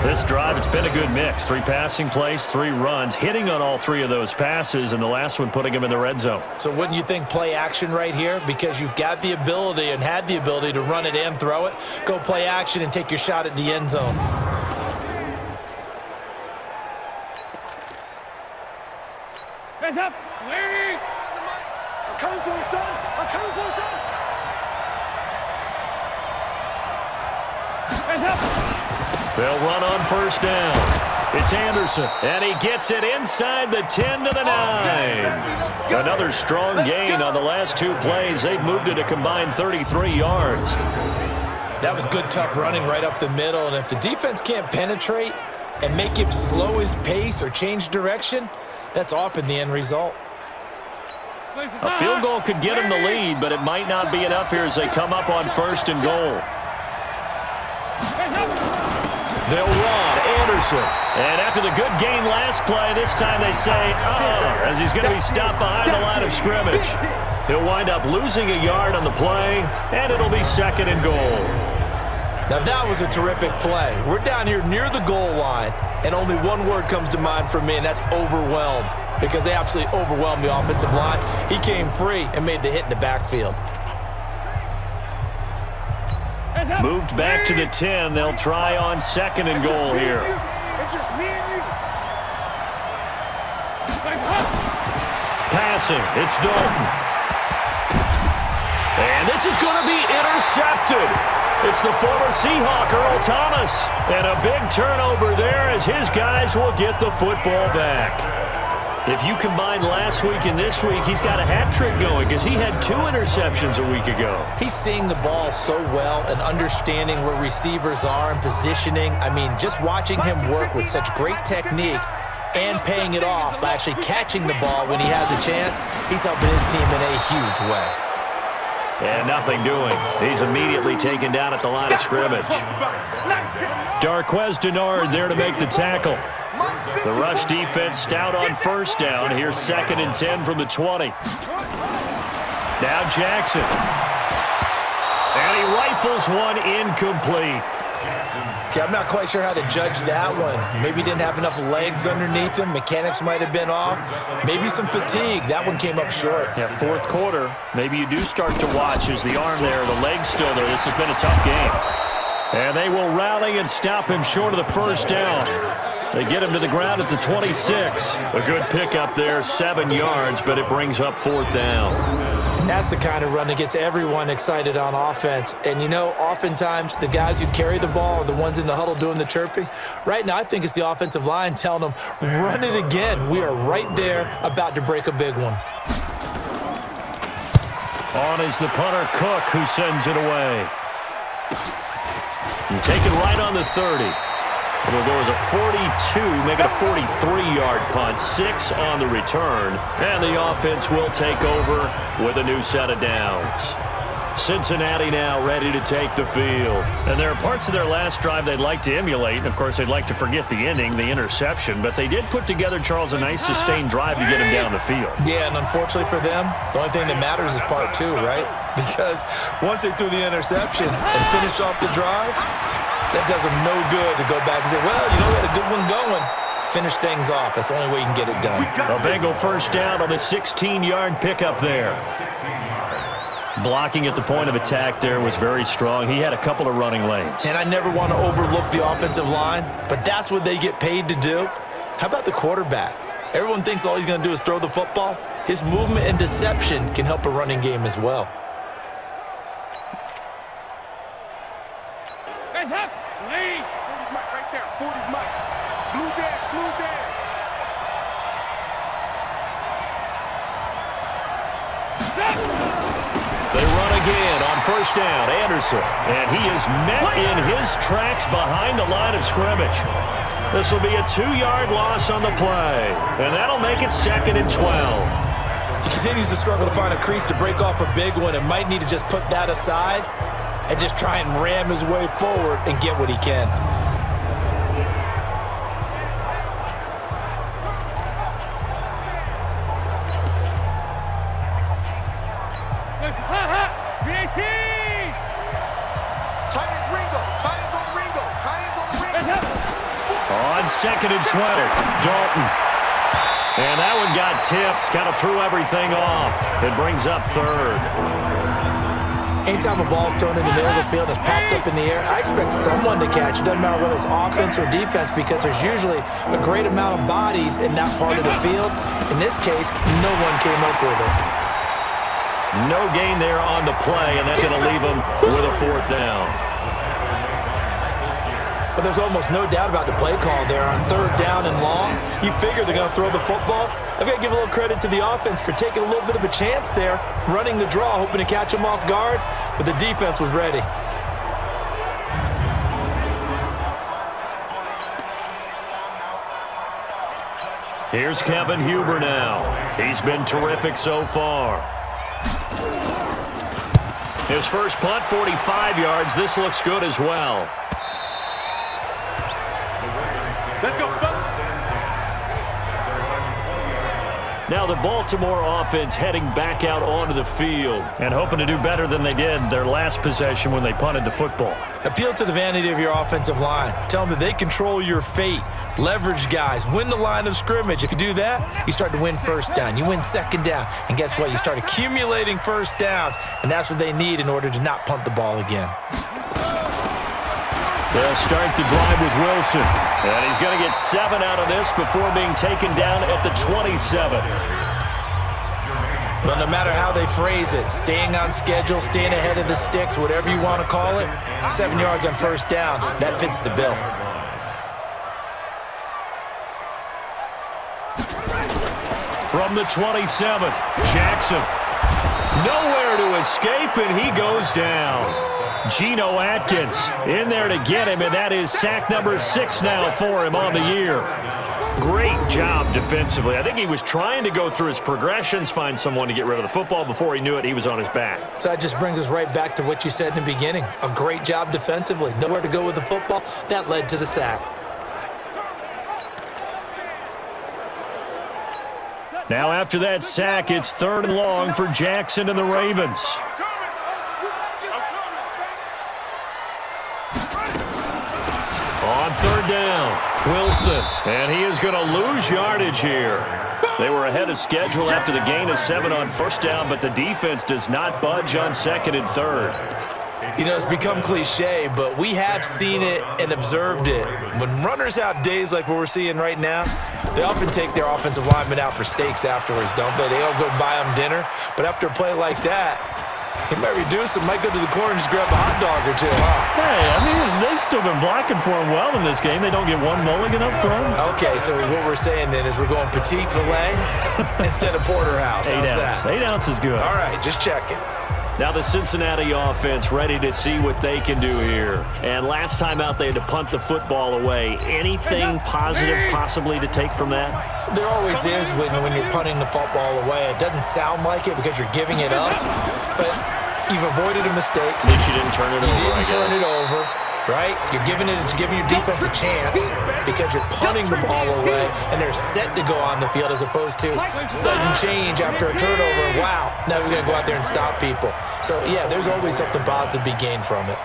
This drive, it's been a good mix. 3 passing plays, 3 runs, hitting on all 3 of those passes, and the last one putting him in the red zone. So wouldn't you think play action right here? Because you've got the ability and had the ability to run it and throw it. Go play action and take your shot at the end zone. Hands up! Larry! I'm coming for you, son! I'm coming for you, son! Hands up! They'll run on first down. It's Anderson, and he gets it inside the 10 to the 9. Another strong gain on the last two plays. They've moved it a combined 33 yards. That was good, tough running right up the middle, and if the defense can't penetrate and make him slow his pace or change direction, that's often the end result. A field goal could get him the lead, but it might not be enough here as they come up on 1st and goal. They'll run Anderson. And after the good gain last play, this time they say, as he's going to be stopped behind the line of scrimmage. He'll wind up losing a yard on the play, and it'll be 2nd and goal. Now that was a terrific play. We're down here near the goal line, and only one word comes to mind for me, and that's overwhelmed, because they absolutely overwhelmed the offensive line. He came free and made the hit in the backfield. Moved back to the 10. They'll try on 2nd and goal here. It's just me and you. Passing. It's Dalton. And this is going to be intercepted. It's the former Seahawk, Earl Thomas. And a big turnover there as his guys will get the football back. If you combine last week and this week, he's got a hat trick going because he had 2 interceptions a week ago. He's seeing the ball so well and understanding where receivers are and positioning. I mean, just watching him work with such great technique and paying it off by actually catching the ball when he has a chance, he's helping his team in a huge way. And nothing doing. He's immediately taken down at the line of scrimmage. Darquez Denard there to make the tackle. The rush defense stout on 1st down. Here's 2nd and 10 from the 20. Now Jackson. And he rifles one incomplete. Okay, I'm not quite sure how to judge that one. Maybe he didn't have enough legs underneath him. Mechanics might have been off. Maybe some fatigue. That one came up short. Yeah, 4th quarter. Maybe you do start to watch as the arm there, the leg's still there. This has been a tough game. And they will rally and stop him short of the 1st down. They get him to the ground at the 26. A good pickup there, 7 yards, but it brings up 4th down. And that's the kind of run that gets everyone excited on offense. And, you know, oftentimes the guys who carry the ball are the ones in the huddle doing the chirping. Right now, I think it's the offensive line telling them, run it again. We are right there about to break a big one. On is the punter, Cook, who sends it away. And taken right on the 30. It'll go as a 42, make it a 43-yard punt, 6 on the return, and the offense will take over with a new set of downs. Cincinnati now ready to take the field. And there are parts of their last drive they'd like to emulate, and of course they'd like to forget the ending, the interception, but they did put together, Charles, a nice sustained drive to get him down the field. Yeah, and unfortunately for them, the only thing that matters is part 2, right? Because once they threw the interception and finished off the drive, that does them no good to go back and say, well, you know, we had a good one going. Finish things off. That's the only way you can get it done. A Bengal 1st down on the 16-yard pickup there. Blocking at the point of attack there was very strong. He had a couple of running lanes. And I never want to overlook the offensive line, but that's what they get paid to do. How about the quarterback? Everyone thinks all he's going to do is throw the football. His movement and deception can help a running game as well. 40's Mike right there. 40's Mike. Blue there, blue there. They run again on 1st down. Anderson. And he is met in his tracks behind the line of scrimmage. This will be a 2-yard loss on the play. And that'll make it 2nd and 12. He continues to struggle to find a crease to break off a big one and might need to just put that aside and just try and ram his way forward and get what he can. On 2nd and 20, Dalton. And that one got tipped, kind of threw everything off. It brings up 3rd. Anytime a ball's thrown in the middle of the field and it's popped up in the air, I expect someone to catch it. Doesn't matter whether it's offense or defense, because there's usually a great amount of bodies in that part of the field. In this case, no one came up with it. No gain there on the play, and that's going to leave them with a 4th down. But there's almost no doubt about the play call there on 3rd down and long. You figure they're going to throw the football. I've got to give a little credit to the offense for taking a little bit of a chance there, running the draw, hoping to catch them off guard, but the defense was ready. Here's Kevin Huber now. He's been terrific so far. His first punt, 45 yards. This looks good as well. Let's go, fellas. Now the Baltimore offense heading back out onto the field and hoping to do better than they did their last possession when they punted the football. Appeal to the vanity of your offensive line. Tell them that they control your fate. Leverage guys. Win the line of scrimmage. If you do that, you start to win first down. You win second down. And guess what? You start accumulating first downs. And that's what they need in order to not punt the ball again. They'll start the drive with Wilson. And he's going to get 7 out of this before being taken down at the 27. But no matter how they phrase it, staying on schedule, staying ahead of the sticks, whatever you want to call it, 7 yards on first down, that fits the bill. From the 27, Jackson. Nowhere to escape, and he goes down. Geno Atkins in there to get him, and that is sack number 6 now for him on the year. Great job defensively. I think he was trying to go through his progressions, find someone to get rid of the football. Before he knew it, he was on his back. So that just brings us right back to what you said in the beginning. A great job defensively. Nowhere to go with the football. That led to the sack. Now after that sack, it's 3rd and long for Jackson and the Ravens. On 3rd down, Wilson, and he is going to lose yardage here. They were ahead of schedule after the gain of 7 on first down, but the defense does not budge on 2nd and 3rd. You know, it's become cliche, but we have seen it and observed it. When runners have days like what we're seeing right now, they often take their offensive linemen out for steaks afterwards, don't they? They all go buy them dinner. But after a play like that, he might reduce him, might go to the corner and just grab a hot dog or two, huh? Hey, I mean, they've still been blocking for him well in this game. They don't get one mulligan up front. Okay, so what we're saying then is we're going petite filet instead of porterhouse. 8 ounce. 8 ounce is good. All right, just checking. Now the Cincinnati offense ready to see what they can do here. And last time out, they had to punt the football away. Anything positive possibly to take from that? There always is when you're punting the football away. It doesn't sound like it because you're giving it up, but you've avoided a mistake. At least you didn't turn it over, You didn't turn it over, right? You're giving your defense a chance because you're punting the ball away, and they're set to go on the field as opposed to sudden change after a turnover. Wow, now we got to go out there and stop people. So, yeah, there's always something positive to be gained from it.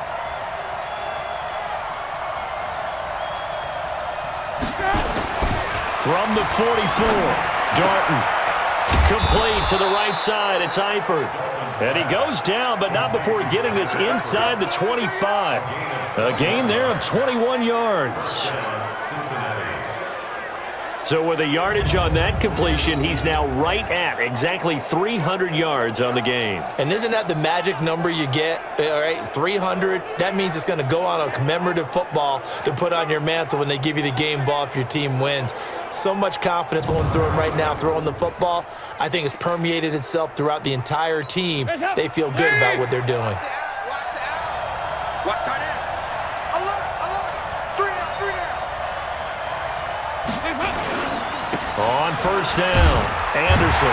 From the 44, Darton. Complete to the right side. It's Eifert. And he goes down, but not before getting this inside the 25. A gain there of 21 yards. So with a yardage on that completion, he's now right at exactly 300 yards on the game. And isn't that the magic number you get? All right, 300. That means it's going to go on a commemorative football to put on your mantle when they give you the game ball if your team wins. So much confidence going through him right now, throwing the football. I think it's permeated itself throughout the entire team. They feel good about what they're doing. Watch tight end. I love it. 3 down, 3 down. On first down, Anderson.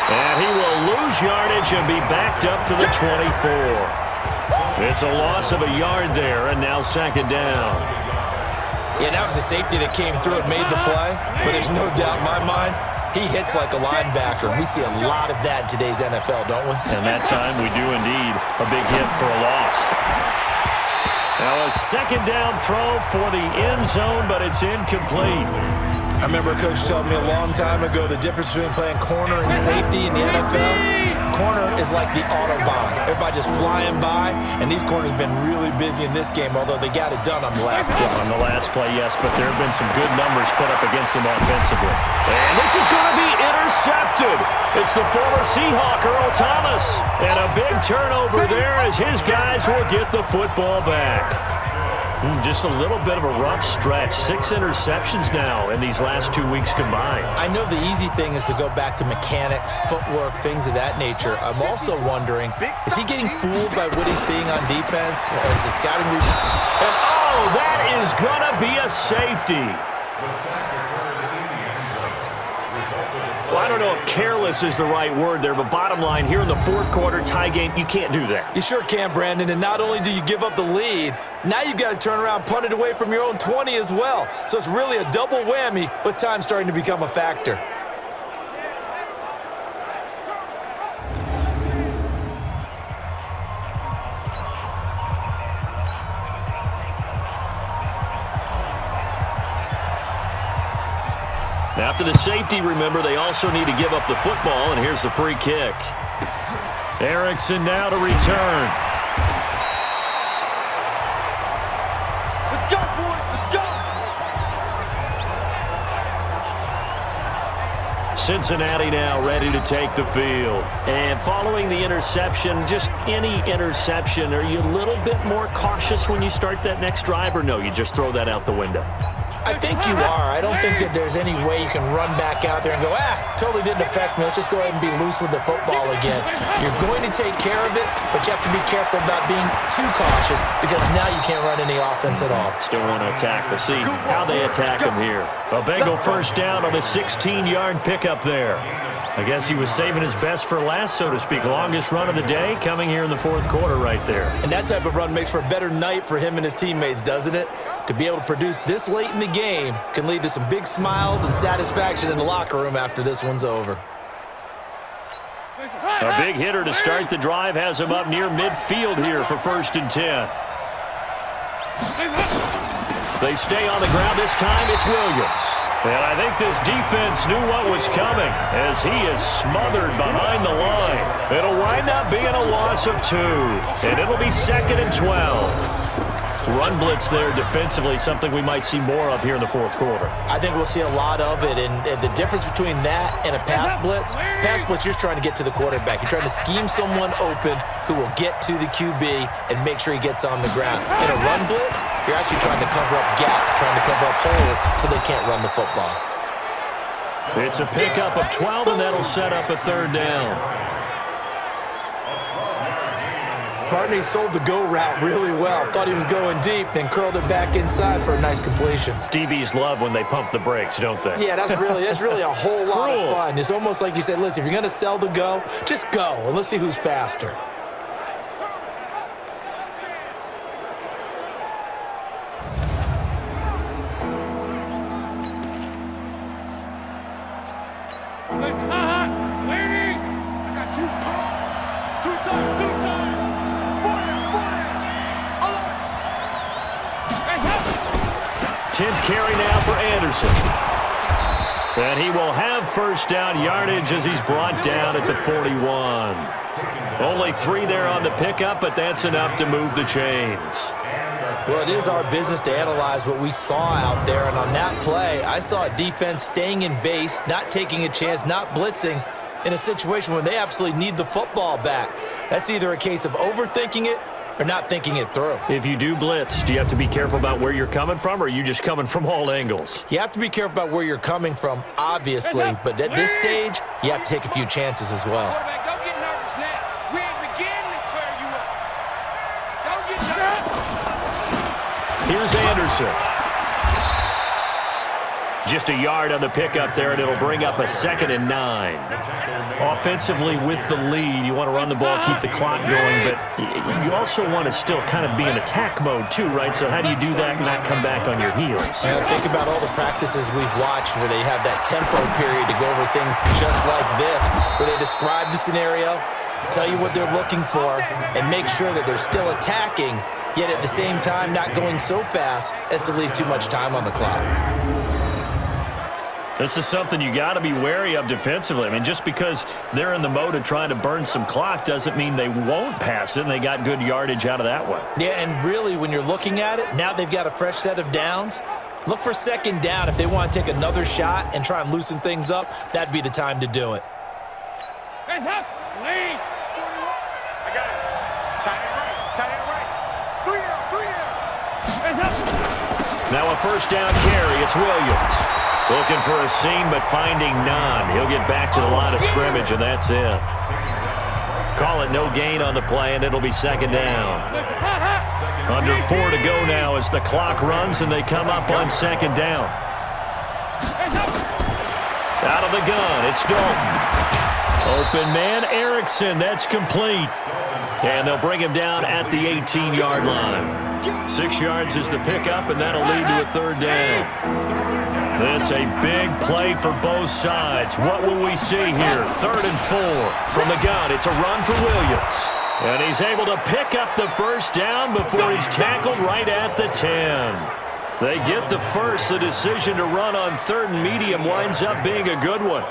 And he will lose yardage and be backed up to the 24. It's a loss of a yard there, and now 2nd down. Yeah, that was a safety that came through and made the play, but there's no doubt in my mind, he hits like a linebacker. We see a lot of that in today's NFL, don't we? And that time we do indeed. A big hit for a loss. Now a 2nd down throw for the end zone, but it's incomplete. I remember a coach telling me a long time ago the difference between playing corner and safety in the NFL. Corner is like the Autobahn. Everybody just flying by, and these corners have been really busy in this game, although they got it done on the last play. On the last play, yes, but there have been some good numbers put up against them offensively. And this is going to be intercepted. It's the former Seahawk, Earl Thomas. And a big turnover there as his guys will get the football back. Just a little bit of a rough stretch. 6 interceptions now in these last 2 weeks combined. I know the easy thing is to go back to mechanics, footwork, things of that nature. I'm also wondering, is he getting fooled by what he's seeing on defense as the scouting report? And oh, that is going to be a safety. Well, I don't know if careless is the right word there, but bottom line, here in the fourth quarter, tie game, you can't do that. You sure can, Brandon, and not only do you give up the lead, now you've got to turn around and punt it away from your own 20 as well. So it's really a double whammy with time starting to become a factor. After the safety, remember, they also need to give up the football, and here's the free kick. Erickson now to return. Let's go, boys. Let's go. Cincinnati now ready to take the field. And following the interception, just any interception, are you a little bit more cautious when you start that next drive, or no, you just throw that out the window? I think you are. I don't think that there's any way you can run back out there and go, totally didn't affect me. Let's just go ahead and be loose with the football again. You're going to take care of it, but you have to be careful about being too cautious because now you can't run any offense at all. Still want to attack. We'll see how they attack him here. A Bengal first down on a 16-yard pickup there. I guess he was saving his best for last, so to speak. Longest run of the day coming here in the fourth quarter right there. And that type of run makes for a better night for him and his teammates, doesn't it? To be able to produce this late in the game can lead to some big smiles and satisfaction in the locker room after this one's over. A big hitter to start the drive has him up near midfield here for 1st and 10. They stay on the ground this time. It's Williams. And I think this defense knew what was coming as he is smothered behind the line. It'll wind up being a loss of 2, and it'll be 2nd and 12. Run blitz there defensively, something we might see more of here in the fourth quarter. I think we'll see a lot of it, and the difference between that and a pass blitz, you're trying to get to the quarterback. You're trying to scheme someone open who will get to the QB and make sure he gets on the ground. In a run blitz, you're actually trying to cover up gaps, trying to cover up holes so they can't run the football. It's a pickup of 12, and that'll set up a 3rd down. Barney sold the go route really well. Thought he was going deep, then curled it back inside for a nice completion. DBs love when they pump the brakes, don't they? Yeah, that's really a whole lot of fun. It's almost like you said, listen, if you're going to sell the go, just go, and let's see who's faster. Waiting. I got you. 2 times. 10th carry now for Anderson. And he will have 1st down yardage as he's brought down at the 41. Only 3 there on the pickup, but that's enough to move the chains. Well, it is our business to analyze what we saw out there, and on that play, I saw a defense staying in base, not taking a chance, not blitzing in a situation where they absolutely need the football back. That's either a case of overthinking it or not thinking it through. If you do blitz, do you have to be careful about where you're coming from, or are you just coming from all angles? You have to be careful about where you're coming from, obviously, but at this stage, you have to take a few chances as well. Don't get nervous now. We ain't beginning to clear you up. Don't get nervous. Here's Anderson. Just a yard on the pickup there, and it'll bring up a 2nd and 9. Offensively, with the lead, you want to run the ball, keep the clock going, but you also want to still kind of be in attack mode too, right? So how do you do that and not come back on your heels? Well, think about all the practices we've watched where they have that tempo period to go over things just like this, where they describe the scenario, tell you what they're looking for, and make sure that they're still attacking, yet at the same time not going so fast as to leave too much time on the clock. This is something you got to be wary of defensively. I mean, just because they're in the mode of trying to burn some clock doesn't mean they won't pass it, and they got good yardage out of that one. Yeah, and really, when you're looking at it, now they've got a fresh set of downs. Look for 2nd down. If they want to take another shot and try and loosen things up, that'd be the time to do it. Hands up. Lead. I got it. Tight end right. 3 down. 3 down. Hands up. Now a first down carry. It's Williams. Looking for a seam, but finding none. He'll get back to the line of scrimmage, and that's it. Call it no gain on the play, and it'll be second down. Under 4 to go now as the clock runs, and they come up on second down. Out of the gun, it's Dalton. Open man, Erickson. That's complete. And they'll bring him down at the 18-yard line. 6 yards is the pickup, and that'll lead to a third down. This a big play for both sides. What will we see here? 3rd and 4. From the gun, it's a run for Williams. And he's able to pick up the first down before he's tackled right at the 10. They get the first. The decision to run on 3rd and medium winds up being a good one.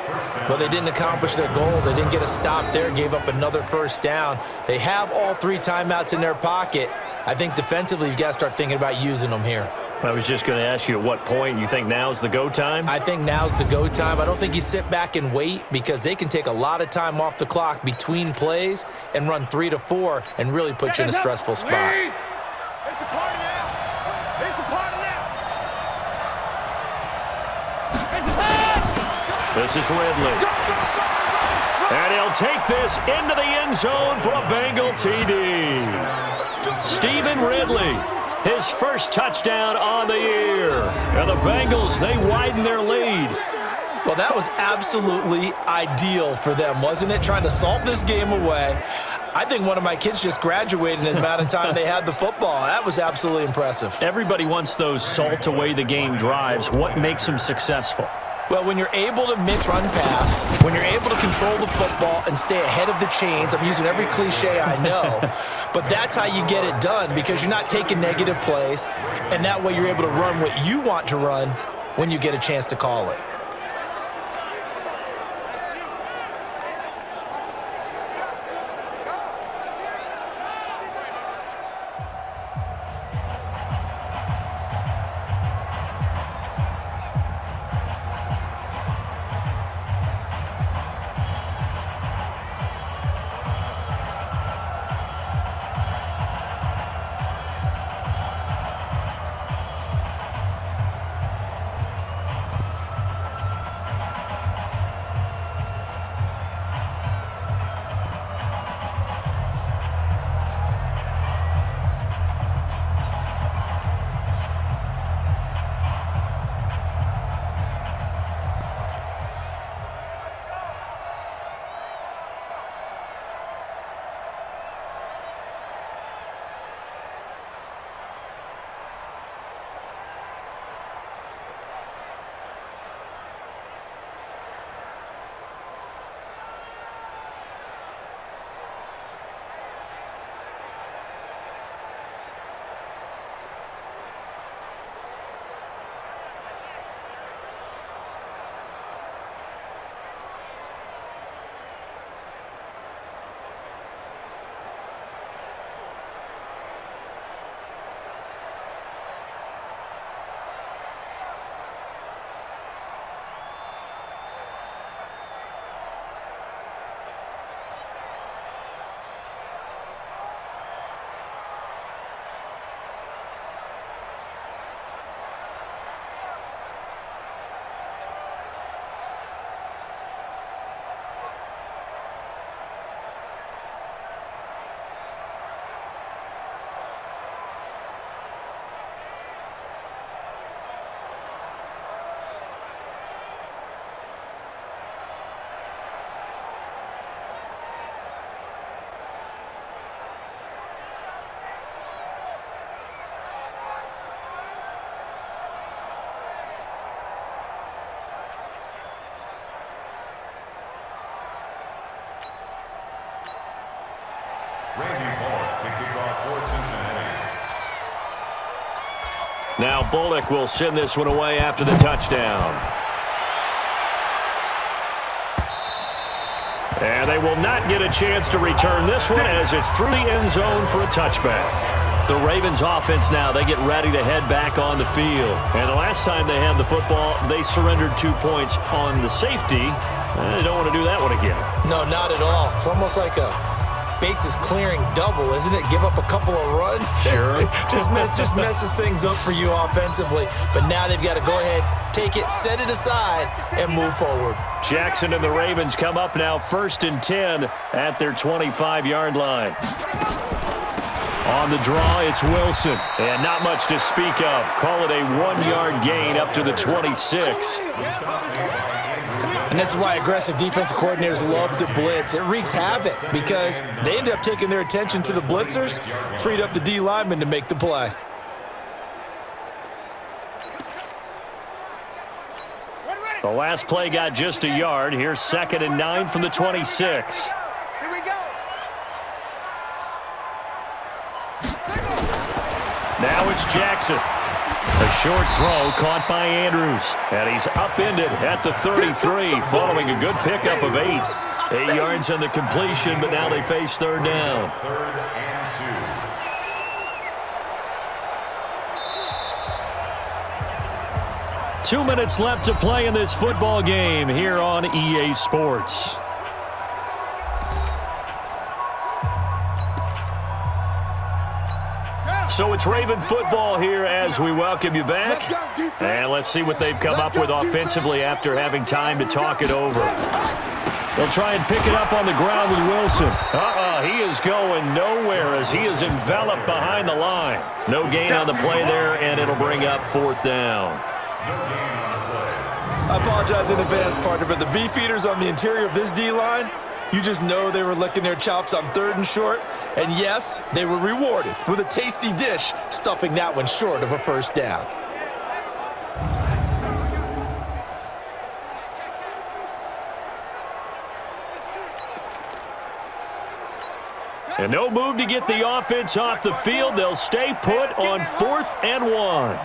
Well, they didn't accomplish their goal. They didn't get a stop there, gave up another first down. They have all 3 timeouts in their pocket. I think defensively, you've got to start thinking about using them here. I was just going to ask you at what point you think now's the go time? I think now's the go time. I don't think you sit back and wait because they can take a lot of time off the clock between plays and run 3 to 4 and really put you in a stressful spot. It's a party now. It's a party now. This is Ridley. And he'll take this into the end zone for a Bengal TD. Stephen Ridley, his first touchdown on the year. And the Bengals, they widen their lead. Well, that was absolutely ideal for them, wasn't it? Trying to salt this game away. I think one of my kids just graduated in the amount of time they had the football. That was absolutely impressive. Everybody wants those salt away the game drives. What makes them successful? Well, when you're able to mix run pass, when you're able to control the football and stay ahead of the chains, I'm using every cliche I know, but that's how you get it done because you're not taking negative plays, and that way you're able to run what you want to run when you get a chance to call it. Now Bullock will send this one away after the touchdown. And they will not get a chance to return this one as it's through the end zone for a touchback. The Ravens offense now, they get ready to head back on the field. And the last time they had the football, they surrendered 2 points on the safety. They don't want to do that one again. No, not at all. It's almost like a bases clearing double, isn't it? Give up a couple of runs. Sure. just messes things up for you offensively. But now they've got to go ahead, take it, set it aside, and move forward. Jackson and the Ravens come up now 1st and 10 at their 25-yard line. On the draw, it's Wilson. And not much to speak of. Call it a 1-yard gain up to the 26. And this is why aggressive defensive coordinators love to blitz. It wreaks havoc because they end up taking their attention to the blitzers, freed up the D lineman to make the play. The last play got just a yard. Here's 2nd and 9 from the 26. Here we go. Now it's Jackson. A short throw caught by Andrews. And he's upended at the 33 following a good pickup of 8. 8 yards on the completion, but now they face 3rd down. 3rd and 2. 2 minutes left to play in this football game here on EA Sports. So it's Raven football here as we welcome you back. And let's see what they've come up with offensively after having time to talk it over. They'll try and pick it up on the ground with Wilson. He is going nowhere as he is enveloped behind the line. No gain on the play there, and it'll bring up 4th down. I apologize in advance, partner, but the beefeaters on the interior of this D-line, you just know they were licking their chops on 3rd and short. And yes, they were rewarded with a tasty dish, stuffing that one short of a 1st down. And no move to get the offense off the field. They'll stay put on 4th and 1.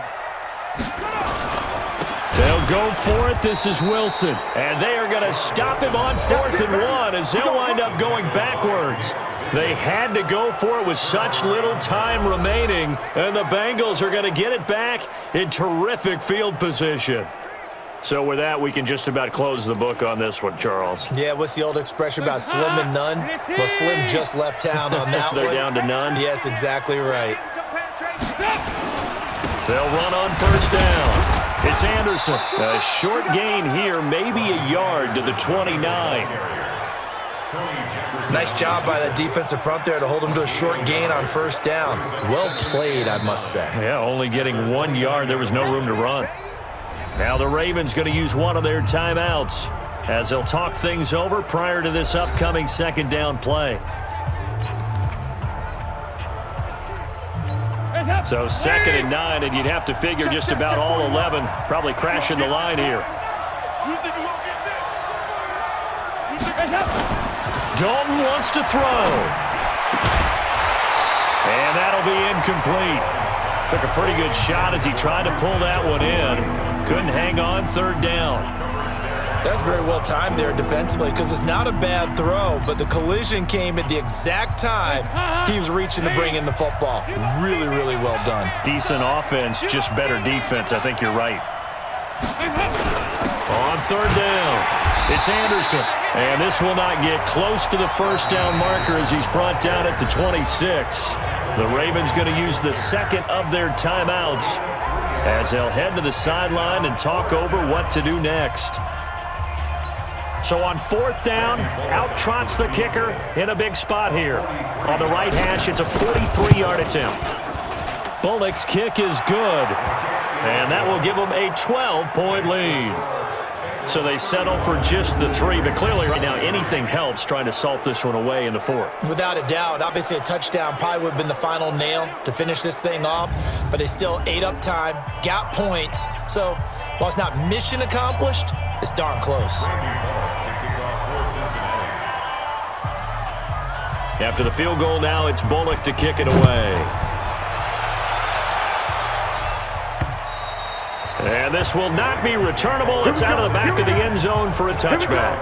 They'll go for it. This is Wilson. And they are going to stop him on 4th and 1 as they'll wind up going backwards. They had to go for it with such little time remaining. And the Bengals are going to get it back in terrific field position. So with that, we can just about close the book on this one, Charles. Yeah, what's the old expression about slim and none? Well, Slim just left town on that They're one. down to none? Yes, exactly right. They'll run on 1st down. It's Anderson. A short gain here, maybe a yard to the 29. Nice job by that defensive front there to hold them to a short gain on 1st down. Well played, I must say. Yeah, only getting 1 yard. There was no room to run. Now the Ravens going to use one of their timeouts as they'll talk things over prior to this upcoming 2nd down play. So 2nd and 9, and you'd have to figure just about all 11 probably crashing the line here. Dalton wants to throw. And that'll be incomplete. Took a pretty good shot as he tried to pull that one in. Couldn't hang on 3rd down. That's very well timed there defensively because it's not a bad throw, but the collision came at the exact time he was reaching to bring in the football. Really, really well done. Decent offense, just better defense. I think you're right. On 3rd down, it's Anderson. And this will not get close to the 1st down marker as he's brought down at the 26. The Ravens going to use the 2nd of their timeouts as they'll head to the sideline and talk over what to do next. So on 4th down, out trots the kicker in a big spot here. On the right hash, it's a 43-yard attempt. Bullock's kick is good, and that will give them a 12-point lead. So they settle for just the 3, but clearly right now anything helps trying to salt this one away in the 4th. Without a doubt, obviously a touchdown probably would have been the final nail to finish this thing off, but they still ate up time, got points. So while it's not mission accomplished, it's darn close. After the field goal now, it's Bullock to kick it away. And this will not be returnable. It's out of the back of the end zone for a touchback.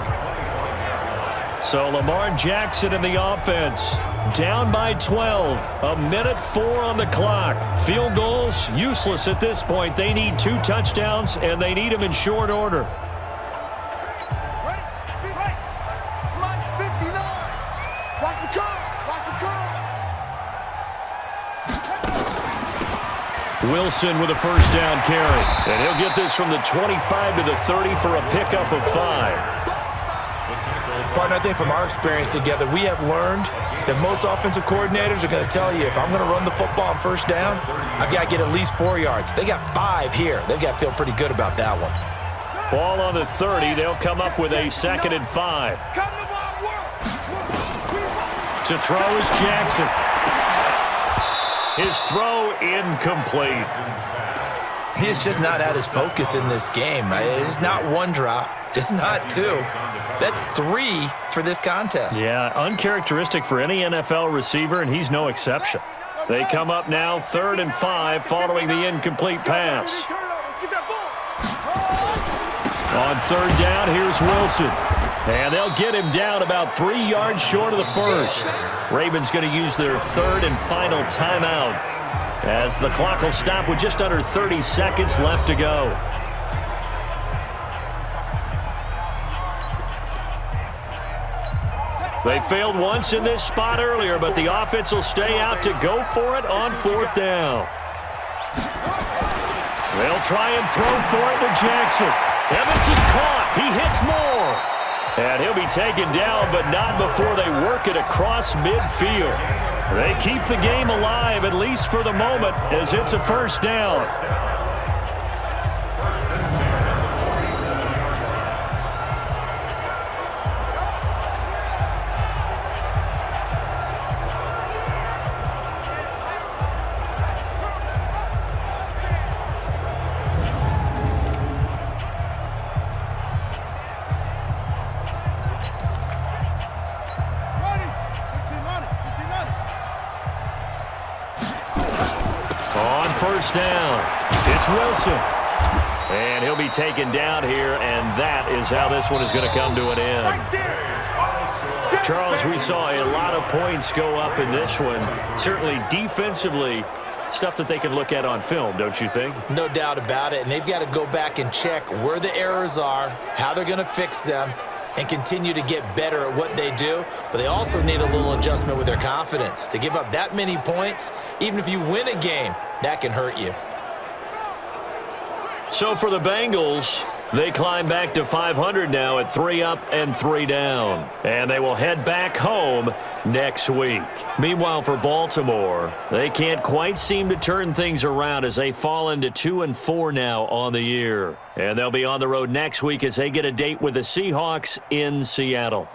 So Lamar Jackson in the offense, down by 12, 1:04 on the clock. Field goals, useless at this point. They need 2 touchdowns, and they need them in short order. Wilson with a first down carry. And he'll get this from the 25 to the 30 for a pickup of 5. Partner, I think from our experience together, we have learned that most offensive coordinators are going to tell you, if I'm going to run the football on first down, I've got to get at least 4 yards. They got 5 here. They've got to feel pretty good about that one. Ball on the 30. They'll come up with a 2nd and 5. To throw is Jackson. His throw incomplete. He is just not at his focus in this game. It's not 1 drop. It's not 2. That's 3 for this contest. Yeah, uncharacteristic for any NFL receiver, and he's no exception. They come up now 3rd and 5 following the incomplete pass. On 3rd down, here's Wilson. And they'll get him down about 3 yards short of the first. Ravens going to use their 3rd and final timeout as the clock will stop with just under 30 seconds left to go. They failed once in this spot earlier, but the offense will stay out to go for it on 4th down. They'll try and throw for it to Jackson. And this is caught. He hits more. And he'll be taken down, but not before they work it across midfield. They keep the game alive, at least for the moment, as it's a first down. First down. It's Wilson. And he'll be taken down here, and that is how this one is going to come to an end. Charles, we saw a lot of points go up in this one. Certainly defensively, stuff that they can look at on film, don't you think? No doubt about it, and they've got to go back and check where the errors are, how they're going to fix them, and continue to get better at what they do. But they also need a little adjustment with their confidence. To give up that many points, even if you win a game, that can hurt you. So for the Bengals, they climb back to 500 now at 3 up and 3 down. And they will head back home next week. Meanwhile, for Baltimore, they can't quite seem to turn things around as they fall into 2-4 now on the year. And they'll be on the road next week as they get a date with the Seahawks in Seattle.